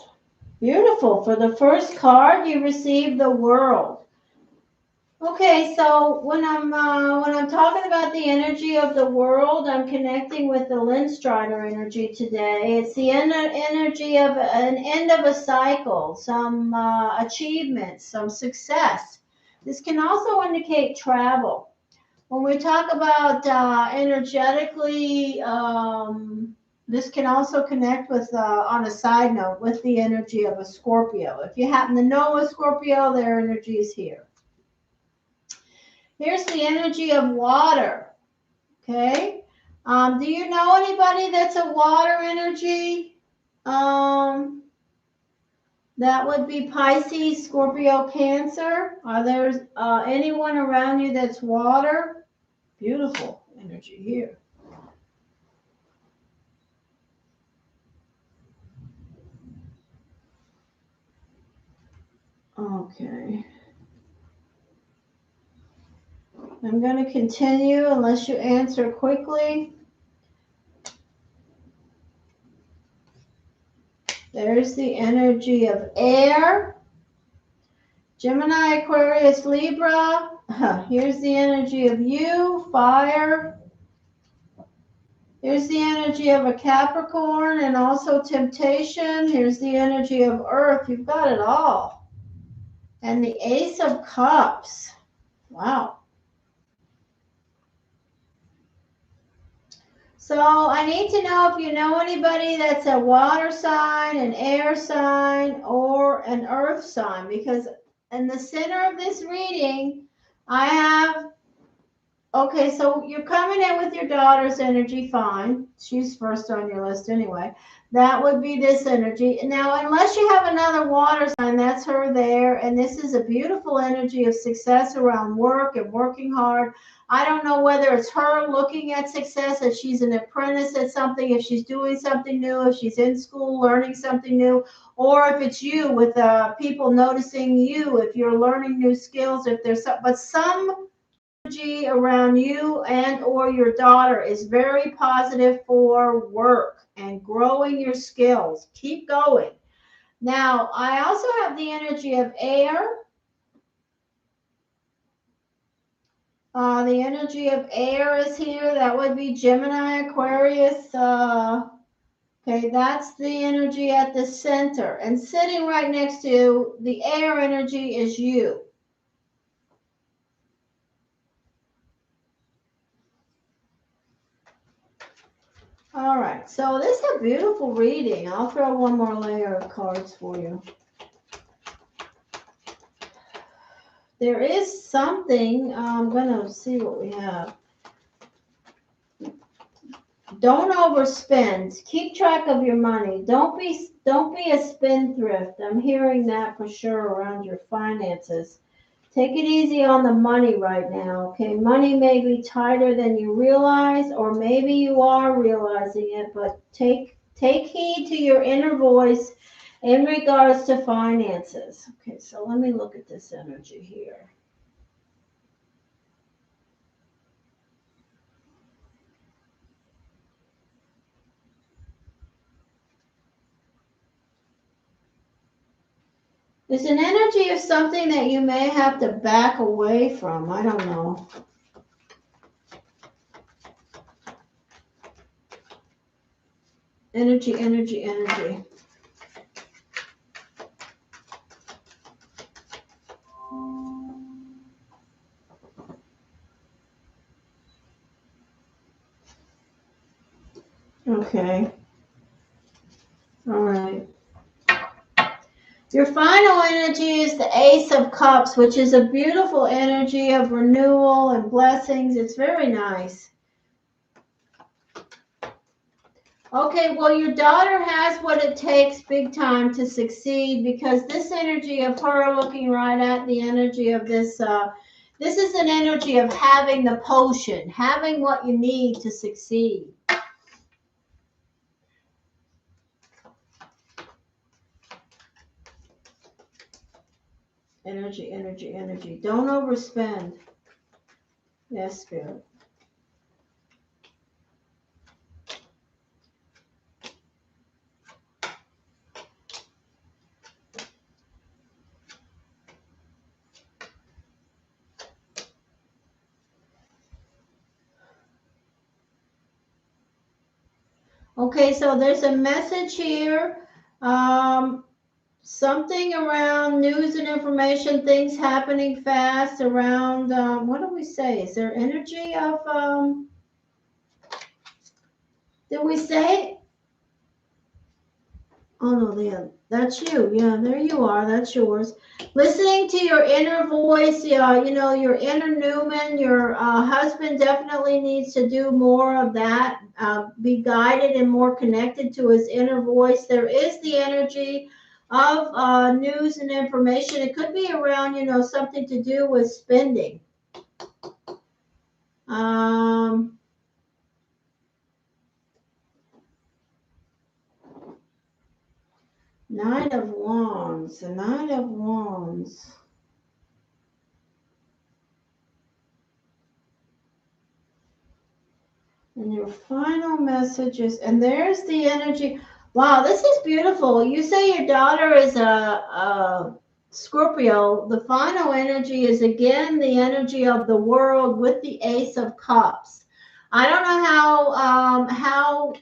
Beautiful. For the first card, you receive the world. Okay, so when I'm talking about the energy of the world, I'm connecting with the Lynn Strider energy today. It's the energy of an end of a cycle, some achievement, some success. This can also indicate travel. When we talk about energetically, This can also connect with, on a side note, with the energy of a Scorpio. If you happen to know a Scorpio, their energy is here. Here's the energy of water. Okay. Do you know anybody that's a water energy? That would be Pisces, Scorpio, Cancer. Are there anyone around you that's water? Beautiful energy here. Okay. I'm going to continue unless you answer quickly. There's the energy of air. Gemini, Aquarius, Libra. Here's the energy of you, fire. Here's the energy of a Capricorn and also temptation. Here's the energy of earth. You've got it all. And the Ace of Cups. Wow. So I need to know if you know anybody that's a water sign, an air sign, or an earth sign. Because in the center of this reading, I have, okay, so you're coming in with your daughter's energy, fine. She's first on your list anyway. That would be this energy. Now, unless you have another water sign, that's her there. And this is a beautiful energy of success around work and working hard. I don't know whether it's her looking at success, if she's an apprentice at something, if she's doing something new, if she's in school learning something new, or if it's you with people noticing you, if you're learning new skills, if there's some energy around you and or your daughter is very positive for work and growing your skills. Keep going. Now, I also have the energy of air. The energy of air is here. That would be Gemini, Aquarius. Okay, that's the energy at the center. And sitting right next to the air energy is you. All right, so this is a beautiful reading. I'll throw one more layer of cards for you. There is something, I'm going to see what we have. Don't overspend. Keep track of your money. Don't be a spendthrift. I'm hearing that for sure around your finances. Take it easy on the money right now, okay? Money may be tighter than you realize, or maybe you are realizing it, but take heed to your inner voice in regards to finances. Okay, so let me look at this energy here. There's an energy of something that you may have to back away from. I don't know. Energy, energy, energy. Okay. All right. Your final energy is the Ace of Cups, which is a beautiful energy of renewal and blessings. It's very nice. Okay, well, your daughter has what it takes big time to succeed, because this energy of her looking right at the energy of this, this is an energy of having the potion, having what you need to succeed. Energy, energy, energy. Don't overspend. Yes, Spirit. Okay, so there's a message here. Something around news and information, things happening fast around, what do we say? Is there energy of, did we say Oh no, Leah, that's you. Yeah, there you are. That's yours. Listening to your inner voice, you know, your inner Newman. Your husband definitely needs to do more of that. Be guided and more connected to his inner voice. There is the energy of news and information. It could be around, you know, something to do with spending. Um, Knight of Wands. The Knight of Wands. And your final message is, and there's the energy. Wow, this is beautiful. You say your daughter is a Scorpio. The final energy is again the energy of the world with the Ace of Cups. I don't know how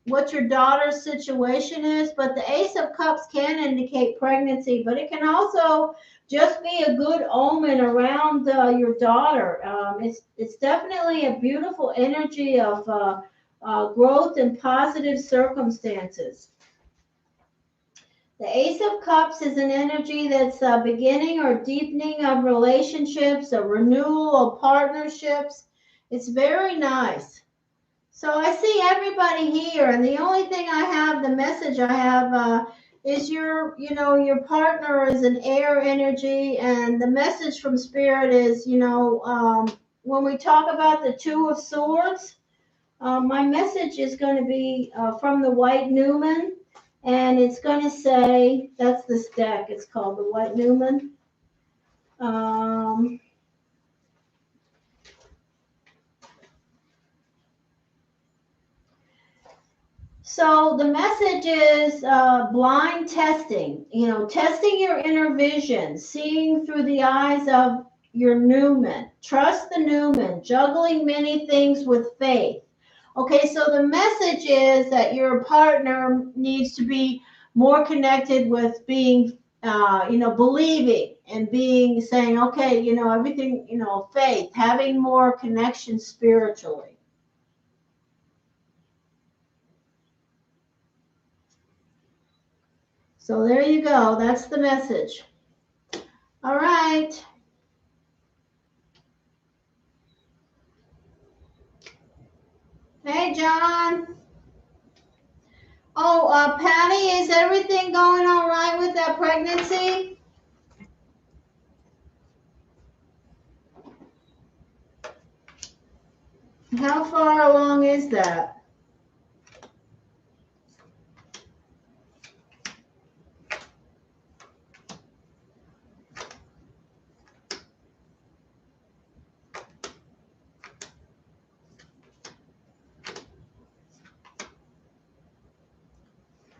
what your daughter's situation is, but the Ace of Cups can indicate pregnancy, but it can also just be a good omen around your daughter. It's definitely a beautiful energy of growth and positive circumstances. The Ace of Cups is an energy that's a beginning or deepening of relationships, a renewal of partnerships. It's very nice. So I see everybody here, and the only thing I have, the message I have, is your partner is an air energy, and the message from Spirit is, when we talk about the Two of Swords, my message is going to be from the White Newman, and it's going to say, that's this deck, it's called the White Newman. So the message is blind testing, testing your inner vision, seeing through the eyes of your Newman. Trust the Newman, juggling many things with faith. Okay, so the message is that your partner needs to be more connected with being, believing and saying, okay, everything, faith, having more connection spiritually. So there you go. That's the message. All right. Hey, John. Oh, Patty, is everything going all right with that pregnancy? How far along is that?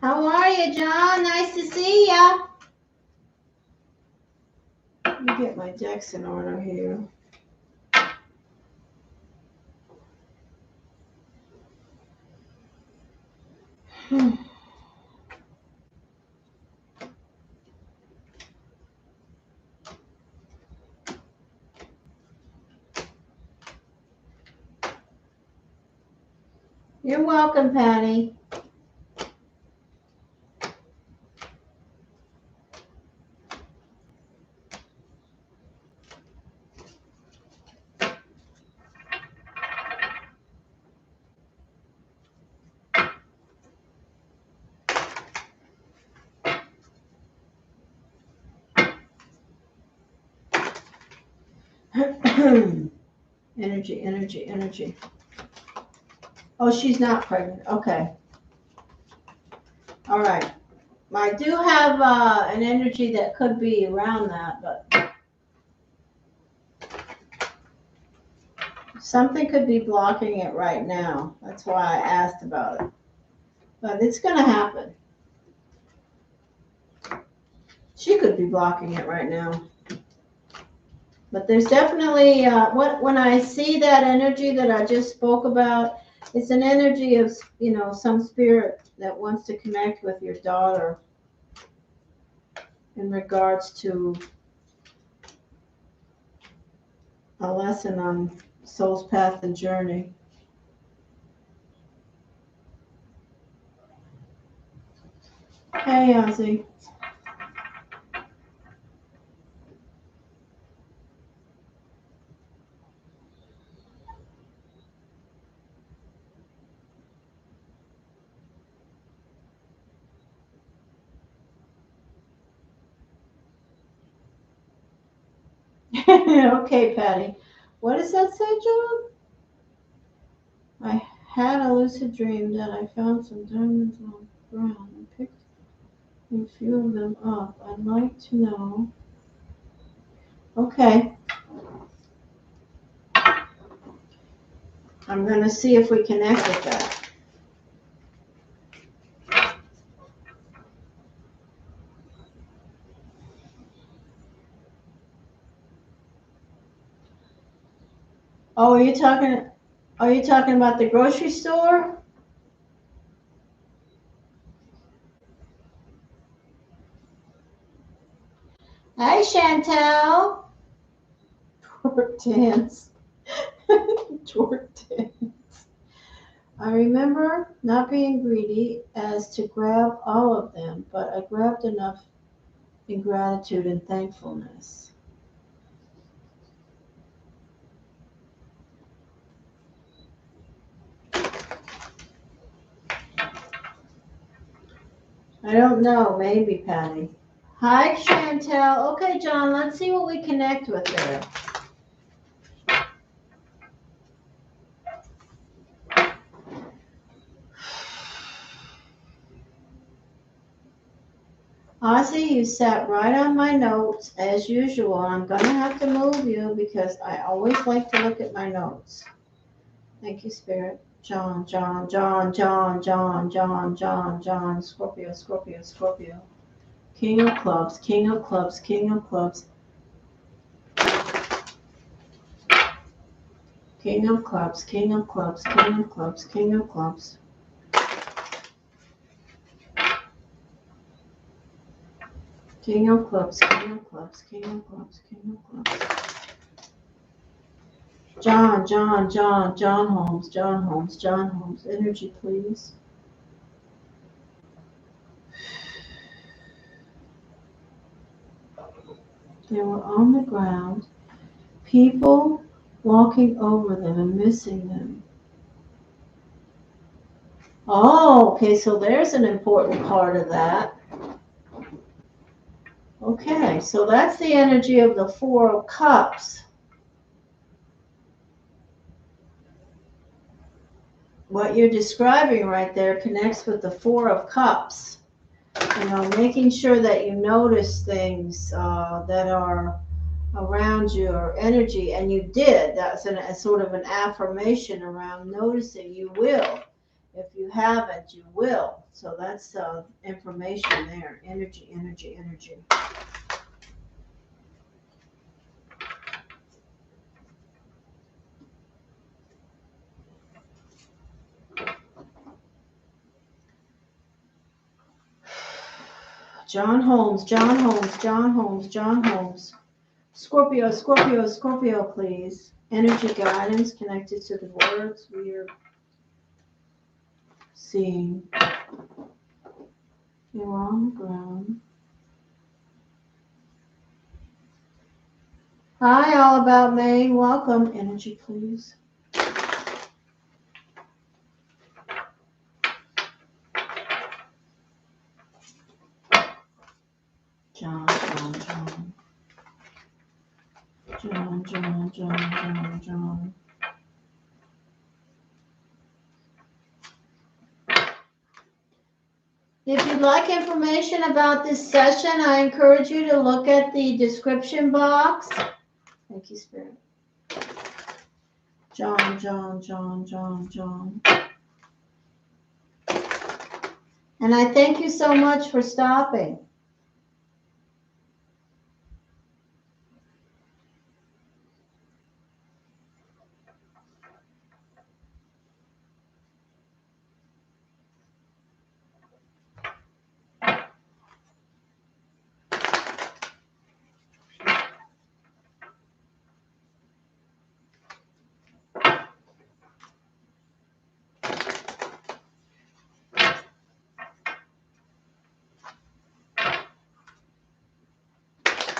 How are you, John? Nice to see ya. Let me get my decks in order here. You're welcome, Patty. Energy. Oh, she's not pregnant. Okay. All right. I do have an energy that could be around that, but something could be blocking it right now. That's why I asked about it. But it's going to happen. She could be blocking it right now. But there's definitely, when I see that energy that I just spoke about, it's an energy of, some spirit that wants to connect with your daughter in regards to a lesson on soul's path and journey. Hey, Ozzy. Okay, Patty. What does that say, John? I had a lucid dream that I found some diamonds on the ground and picked a few of them up. I'd like to know. Okay. I'm going to see if we connect with that. Oh, are you talking about the grocery store? Hi, Chantel. Twerk dance. Twerk dance. I remember not being greedy as to grab all of them, but I grabbed enough in gratitude and thankfulness. I don't know, maybe, Patty. Hi, Chantel. Okay, John, let's see what we connect with there. Ozzy, you sat right on my notes as usual. I'm going to have to move you because I always like to look at my notes. Thank you, Spirit. John, John, John, John, John, John, John, John, Scorpio, Scorpio, Scorpio. King of clubs, king of clubs, king of clubs. King of clubs, king of clubs, king of clubs, king of clubs. King of clubs, king of clubs, king of clubs, king of clubs. John, John, John, John Holmes, John Holmes, John Holmes. Energy, please. They were on the ground, people walking over them and missing them. Oh, okay, so there's an important part of that. Okay, so that's the energy of the Four of Cups. What you're describing right there connects with the Four of Cups. You know, making sure that you notice things that are around your energy, and you did. That's a sort of an affirmation around noticing. You will. If you haven't, you will. So that's information there. Energy, energy, energy. John Holmes, John Holmes, John Holmes, John Holmes. Scorpio, Scorpio, Scorpio, please. Energy guidance connected to the words we are seeing. You're on the ground. Hi, All About May. Welcome. Energy, please. John, John, John. John, John, John, John, John. If you'd like information about this session, I encourage you to look at the description box. Thank you, Spirit. John, John, John, John, John. And I thank you so much for stopping.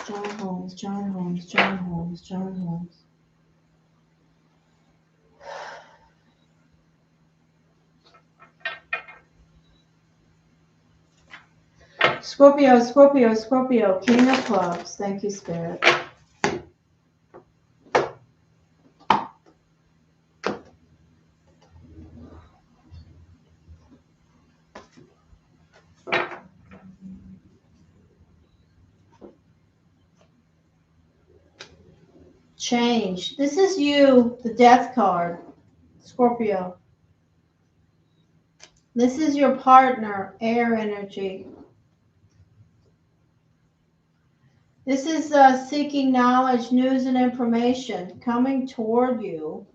John Holmes, John Holmes, John Holmes, John Holmes. Scorpio, Scorpio, Scorpio, King of Clubs. Thank you, Spirit. Change. This is you, the Death card, Scorpio. This is your partner, air energy. This is seeking knowledge, news, and information coming toward you.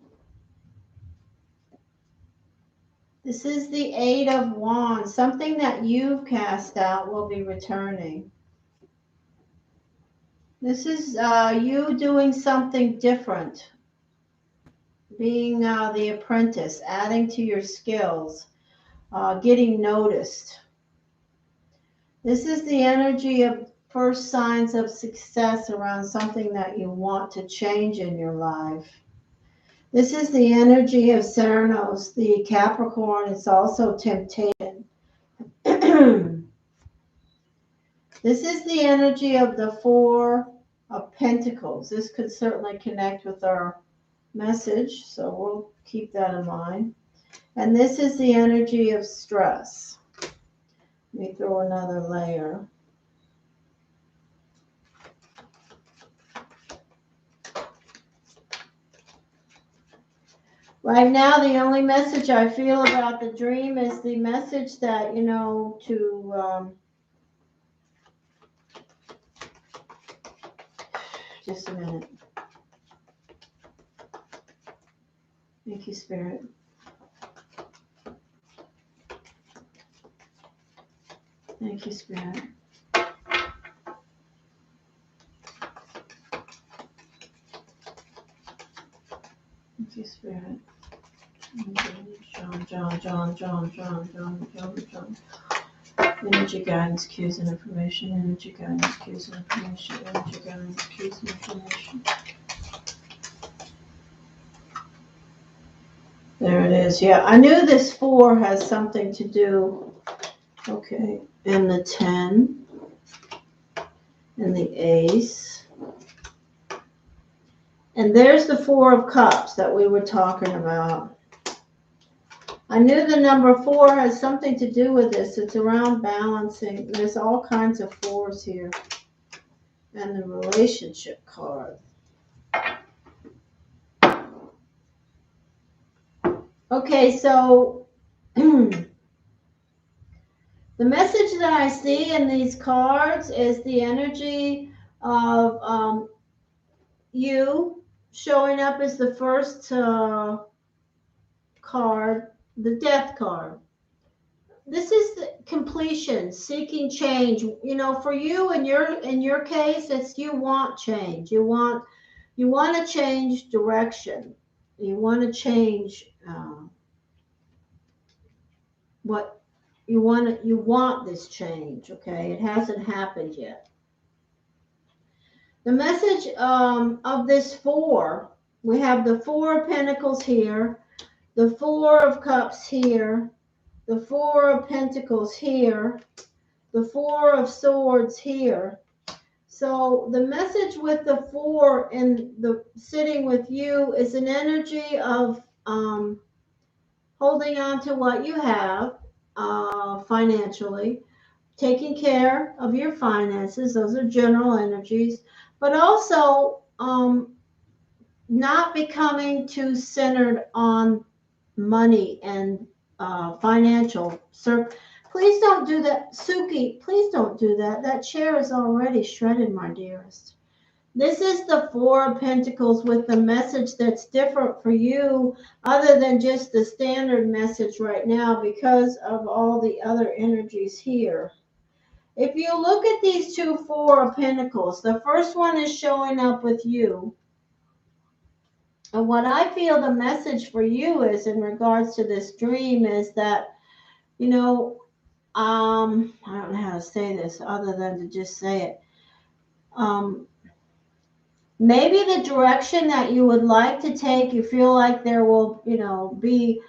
This is the Eight of Wands. Something that you've cast out will be returning. This is you doing something different. Being the apprentice, adding to your skills, getting noticed. This is the energy of first signs of success around something that you want to change in your life. This is the energy of Cernus, the Capricorn. It's also temptation. This is the energy of the Four of Pentacles. This could certainly connect with our message, so we'll keep that in mind. And this is the energy of stress. Let me throw another layer. Right now, the only message I feel about the dream is the message that, you know, to just a minute. Thank you, Spirit. Thank you, Spirit. Thank you, Spirit. John. Energy guidance, cues, and information. Energy guidance, cues, and information. Energy guidance, cues, and information. There it is. Yeah, I knew this 4 has something to do. Okay, and the 10, and the Ace. And there's the 4 of Cups that we were talking about. I knew the number 4 has something to do with this. It's around balancing. There's all kinds of 4s here. And the relationship card. Okay, so the message that I see in these cards is the energy of you showing up as the first card, the Death card. This is the completion, seeking change. You know, for you in your case, it's you want change. You want to change direction. You want to change what you want. You want this change. Okay, it hasn't happened yet. The message of this 4, we have the 4 of Pentacles here, the 4 of Cups here, the 4 of Pentacles here, the 4 of Swords here. So the message with the 4 and the sitting with you is an energy of holding on to what you have financially, taking care of your finances. Those are general energies, but also not becoming too centered on money and financial. Please don't do that. Suki, please don't do that. That chair is already shredded, my dearest. This is the 4 of Pentacles with the message that's different for you other than just the standard message right now because of all the other energies here. If you look at these 2 4 of Pentacles, the first one is showing up with you. And what I feel the message for you is in regards to this dream is that, you know, I don't know how to say this other than to just say it. Maybe the direction that you would like to take, you feel like there will, be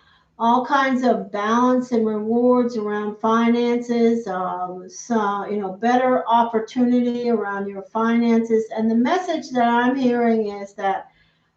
all kinds of balance and rewards around finances, better opportunity around your finances. And the message that I'm hearing is that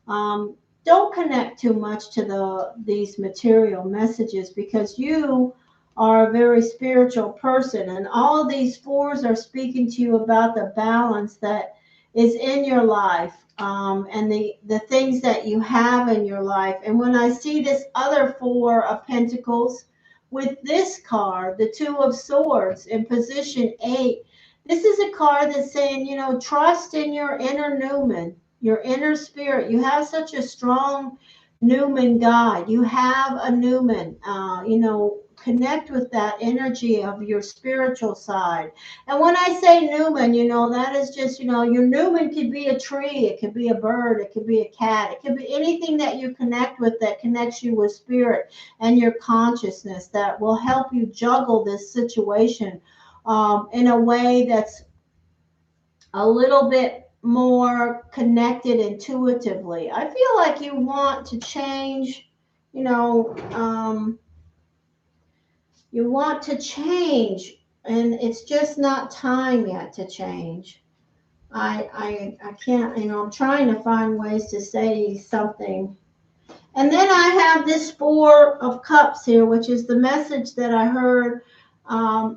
don't connect too much to these material messages, because you are a very spiritual person, and all of these fours are speaking to you about the balance that is in your life, and the things that you have in your life. And when I see this other four of pentacles with this card, the two of swords in position 8, this is a card that's saying, trust in your inner Newman, your inner spirit. You have such a strong Newman guide. You have a Newman, connect with that energy of your spiritual side. And when I say Newman, that is just, your Newman could be a tree, it could be a bird, it could be a cat, it could be anything that you connect with that connects you with spirit and your consciousness, that will help you juggle this situation in a way that's a little bit more connected intuitively. I feel like you want to change, you want to change, and it's just not time yet to change. I can't, I'm trying to find ways to say something. And then I have this Four of Cups here, which is the message that I heard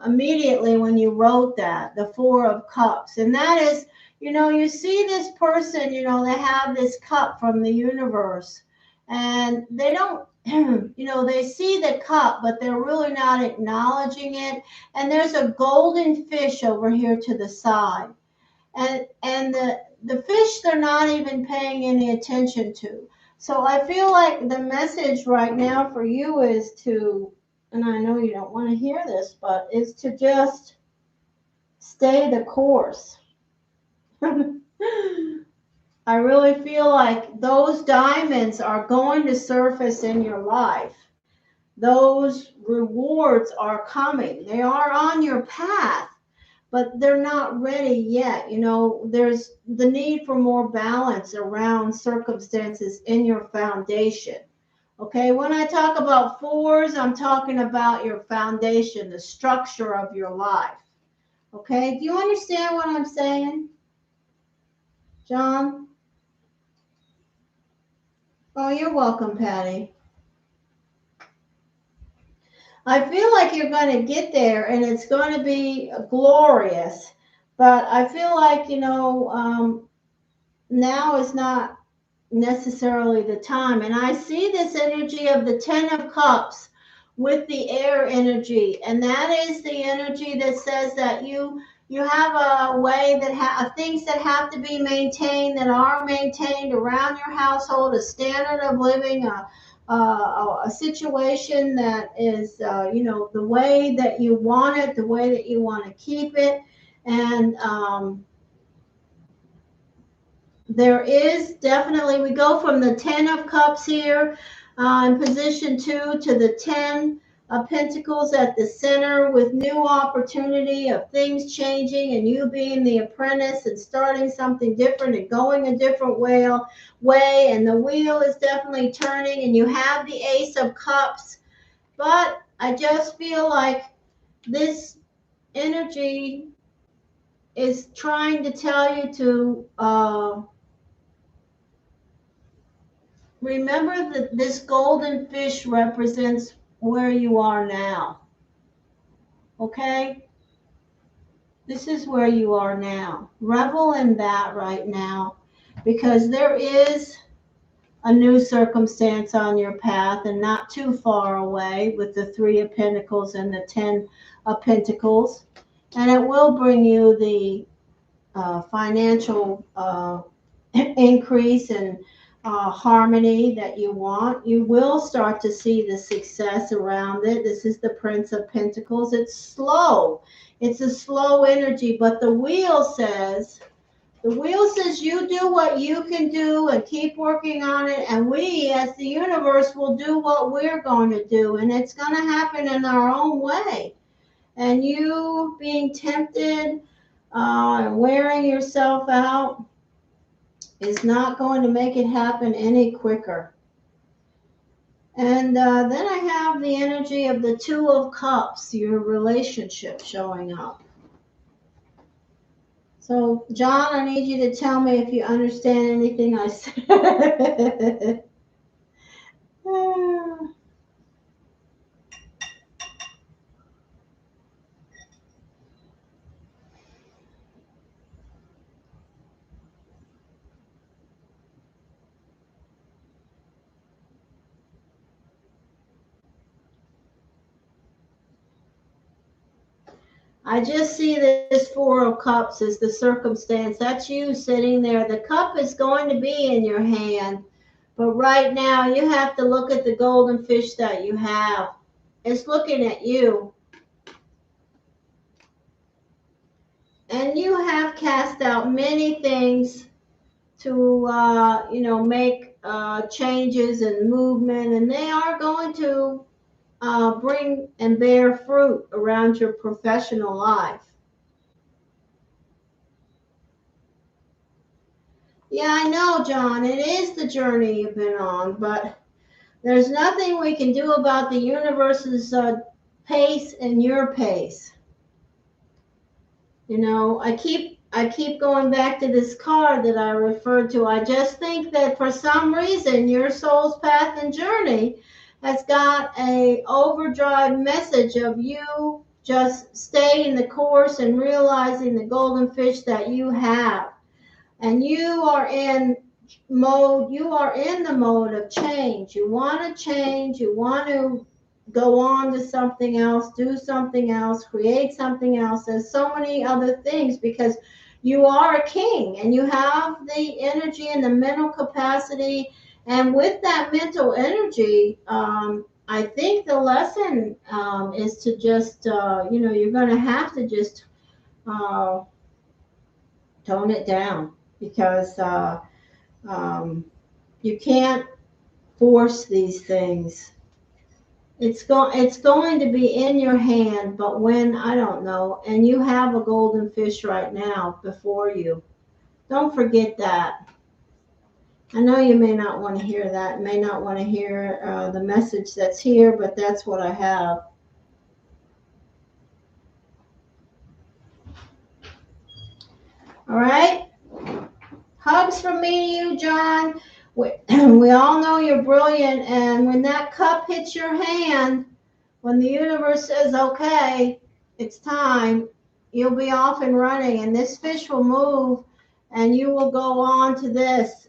immediately when you wrote that, the Four of Cups. And that is, you see this person, they have this cup from the universe, and they don't, they see the cup, but they're really not acknowledging it. And there's a golden fish over here to the side. And the fish they're not even paying any attention to. So I feel like the message right now for you is to, and I know you don't want to hear this, but is to just stay the course. I really feel like those diamonds are going to surface in your life. Those rewards are coming. They are on your path, but they're not ready yet. There's the need for more balance around circumstances in your foundation. Okay, when I talk about fours, I'm talking about your foundation, the structure of your life. Okay, do you understand what I'm saying, John? Oh, you're welcome, Patty. I feel like you're going to get there, and it's going to be glorious. But I feel like, now is not necessarily the time. And I see this energy of the Ten of Cups with the air energy. And that is the energy that says that you have a way that things that have to be maintained, that are maintained around your household, a standard of living, a situation that is, the way that you want it, the way that you want to keep it. And there is definitely, we go from the Ten of Cups here in position 2 to the Ten of Pentacles at the center, with new opportunity of things changing and you being the apprentice and starting something different and going a different way, and the wheel is definitely turning, and you have the Ace of Cups. But I just feel like this energy is trying to tell you to remember that this golden fish represents where you are now. Okay? This is where you are now. Revel in that right now, because there is a new circumstance on your path, and not too far away, with the Three of Pentacles and the Ten of Pentacles. And it will bring you the financial increase and harmony that you want. You will start to see the success around it. This is the Prince of Pentacles. It's slow. It's a slow energy, but the wheel says you do what you can do and keep working on it, and we as the universe will do what we're going to do, and it's going to happen in our own way. And you being tempted Wearing yourself out is not going to make it happen any quicker. And then I have the energy of the Two of Cups, your relationship showing up. So, John, I need you to tell me if you understand anything I said. I just see this Four of Cups as the circumstance. That's you sitting there. The cup is going to be in your hand, but right now you have to look at the golden fish that you have. It's looking at you. And you have cast out many things to, make changes and movement, and they are going to bring and bear fruit around your professional life. Yeah, I know, John. It is the journey you've been on, but there's nothing we can do about the universe's pace and your pace. I keep going back to this card that I referred to. I just think that for some reason your soul's path and journey has got a overdrive message of you just staying the course and realizing the golden fish that you have. And you are in the mode of change. You want to change, you want to go on to something else, do something else, create something else. There's so many other things because you are a king and you have the energy and the mental capacity. And with that mental energy, I think the lesson is to just, you're going to have to just uh, tone it down because you can't force these things. It's going to be in your hand, but when, I don't know. And you have a golden fish right now before you. Don't forget that. I know you may not want to hear that, may not want to hear the message that's here, but that's what I have. All right? Hugs from me to you, John. We all know you're brilliant, and when that cup hits your hand, when the universe says, okay, it's time, you'll be off and running, and this fish will move, and you will go on to this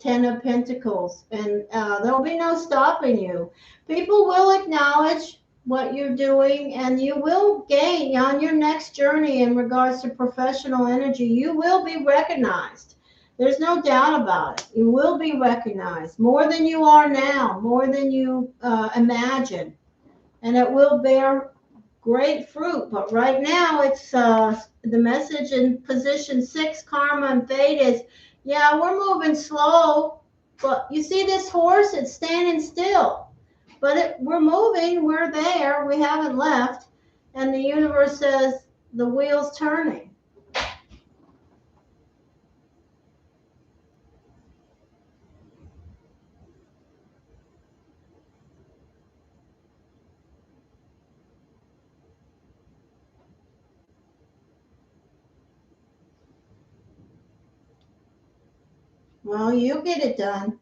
Ten of Pentacles, and there'll be no stopping you. People will acknowledge what you're doing, and you will gain on your next journey in regards to professional energy. You will be recognized. There's no doubt about it. You will be recognized more than you are now, more than you imagine. And it will bear great fruit. But right now, it's the message in position 6, karma and fate is, yeah, we're moving slow. But you see this horse? It's standing still. But we're moving. We're there. We haven't left. And the universe says the wheel's turning. Well, you get it done.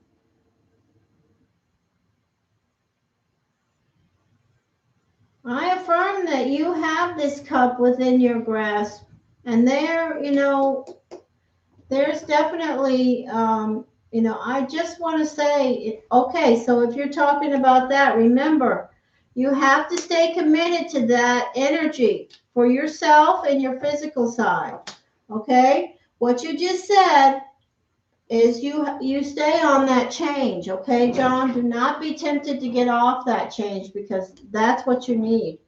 I affirm that you have this cup within your grasp. And there's definitely, I just want to say, okay, so if you're talking about that, remember, you have to stay committed to that energy for yourself and your physical side. Okay? What you just said is you stay on that change, okay, John? Do not be tempted to get off that change because that's what you need.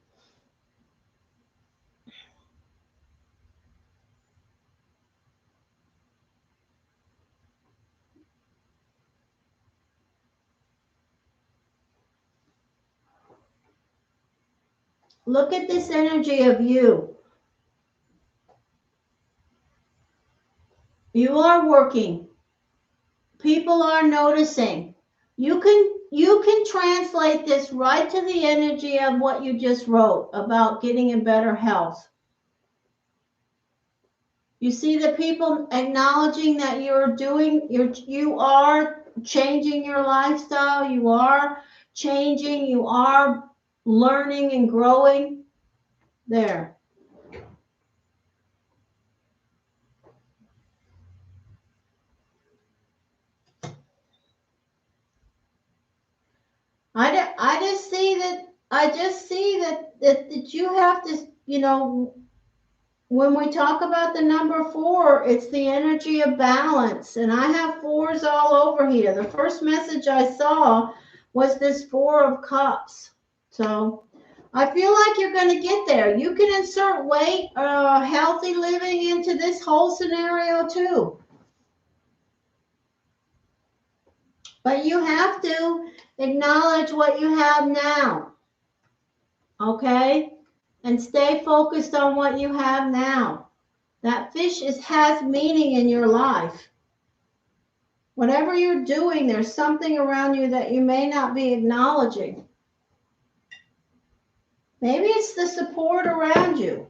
Look at this energy of you. You are working. People are noticing. You can translate this right to the energy of what you just wrote about getting in better health. You see the people acknowledging that you are changing your lifestyle, you are changing, you are learning and growing. There. I just see that you have to, when we talk about the number 4, it's the energy of balance. And I have 4s all over here. The first message I saw was this 4 of Cups. So I feel like you're going to get there. You can insert weight, healthy living into this whole scenario too. But you have to acknowledge what you have now. Okay? And stay focused on what you have now. That fish has meaning in your life. Whatever you're doing, there's something around you that you may not be acknowledging. Maybe it's the support around you.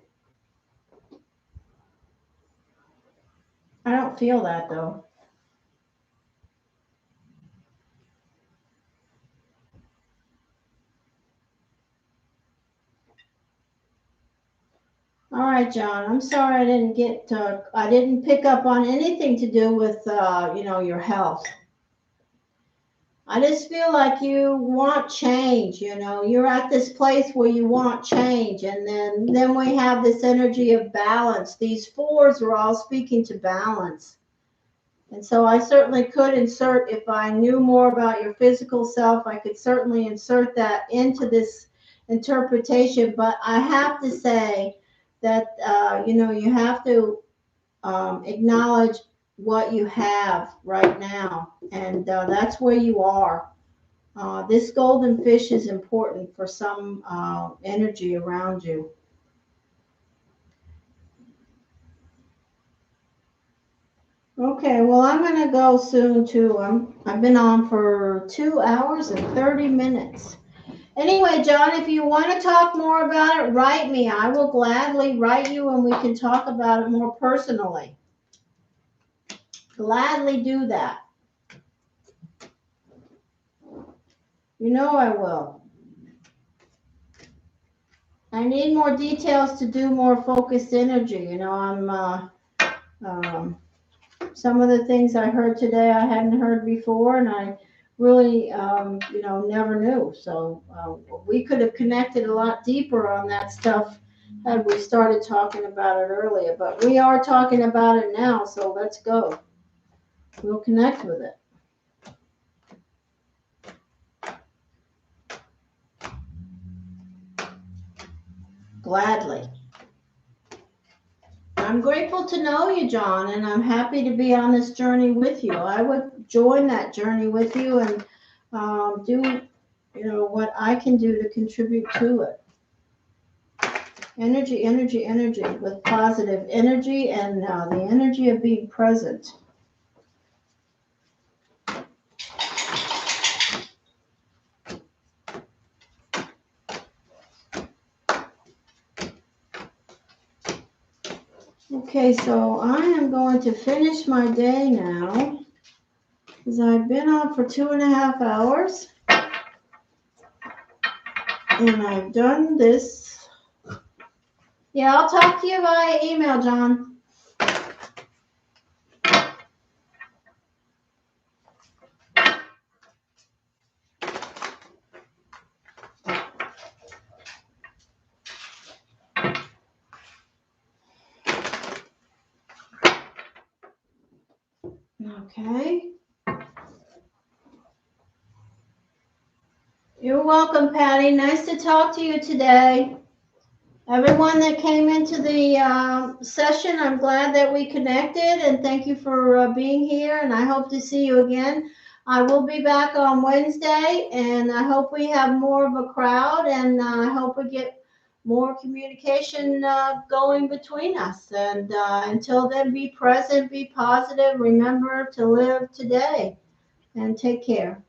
I don't feel that though. All right, John. I'm sorry I didn't pick up on anything to do with your health. I just feel like you want change. You're at this place where you want change, and then we have this energy of balance. These 4s are all speaking to balance. And so I certainly could insert, if I knew more about your physical self, I could certainly insert that into this interpretation. But I have to say that, you have to acknowledge what you have right now. And that's where you are. This golden fish is important for some energy around you. Okay, well, I'm going to go soon too. I've been on for 2 hours and 30 minutes. Anyway, John, if you want to talk more about it, write me. I will gladly write you and we can talk about it more personally. Gladly do that. You know I will. I need more details to do more focused energy. Some of the things I heard today I hadn't heard before, and I really, never knew. So we could have connected a lot deeper on that stuff had we started talking about it earlier. But we are talking about it now, so let's go. We'll connect with it. Gladly. I'm grateful to know you, John, and I'm happy to be on this journey with you. I would join that journey with you and do, what I can do to contribute to it. Energy, energy, energy, with positive energy and the energy of being present. Okay, so I am going to finish my day now because I've been on for 2.5 hours and I've done this. Yeah, I'll talk to you via email, John. Okay. You're welcome, Patty. Nice to talk to you today. Everyone that came into the session, I'm glad that we connected, and thank you for being here, and I hope to see you again. I will be back on Wednesday, and I hope we have more of a crowd, and I hope we get more communication going between us. And until then, be present, be positive. Remember to live today and take care.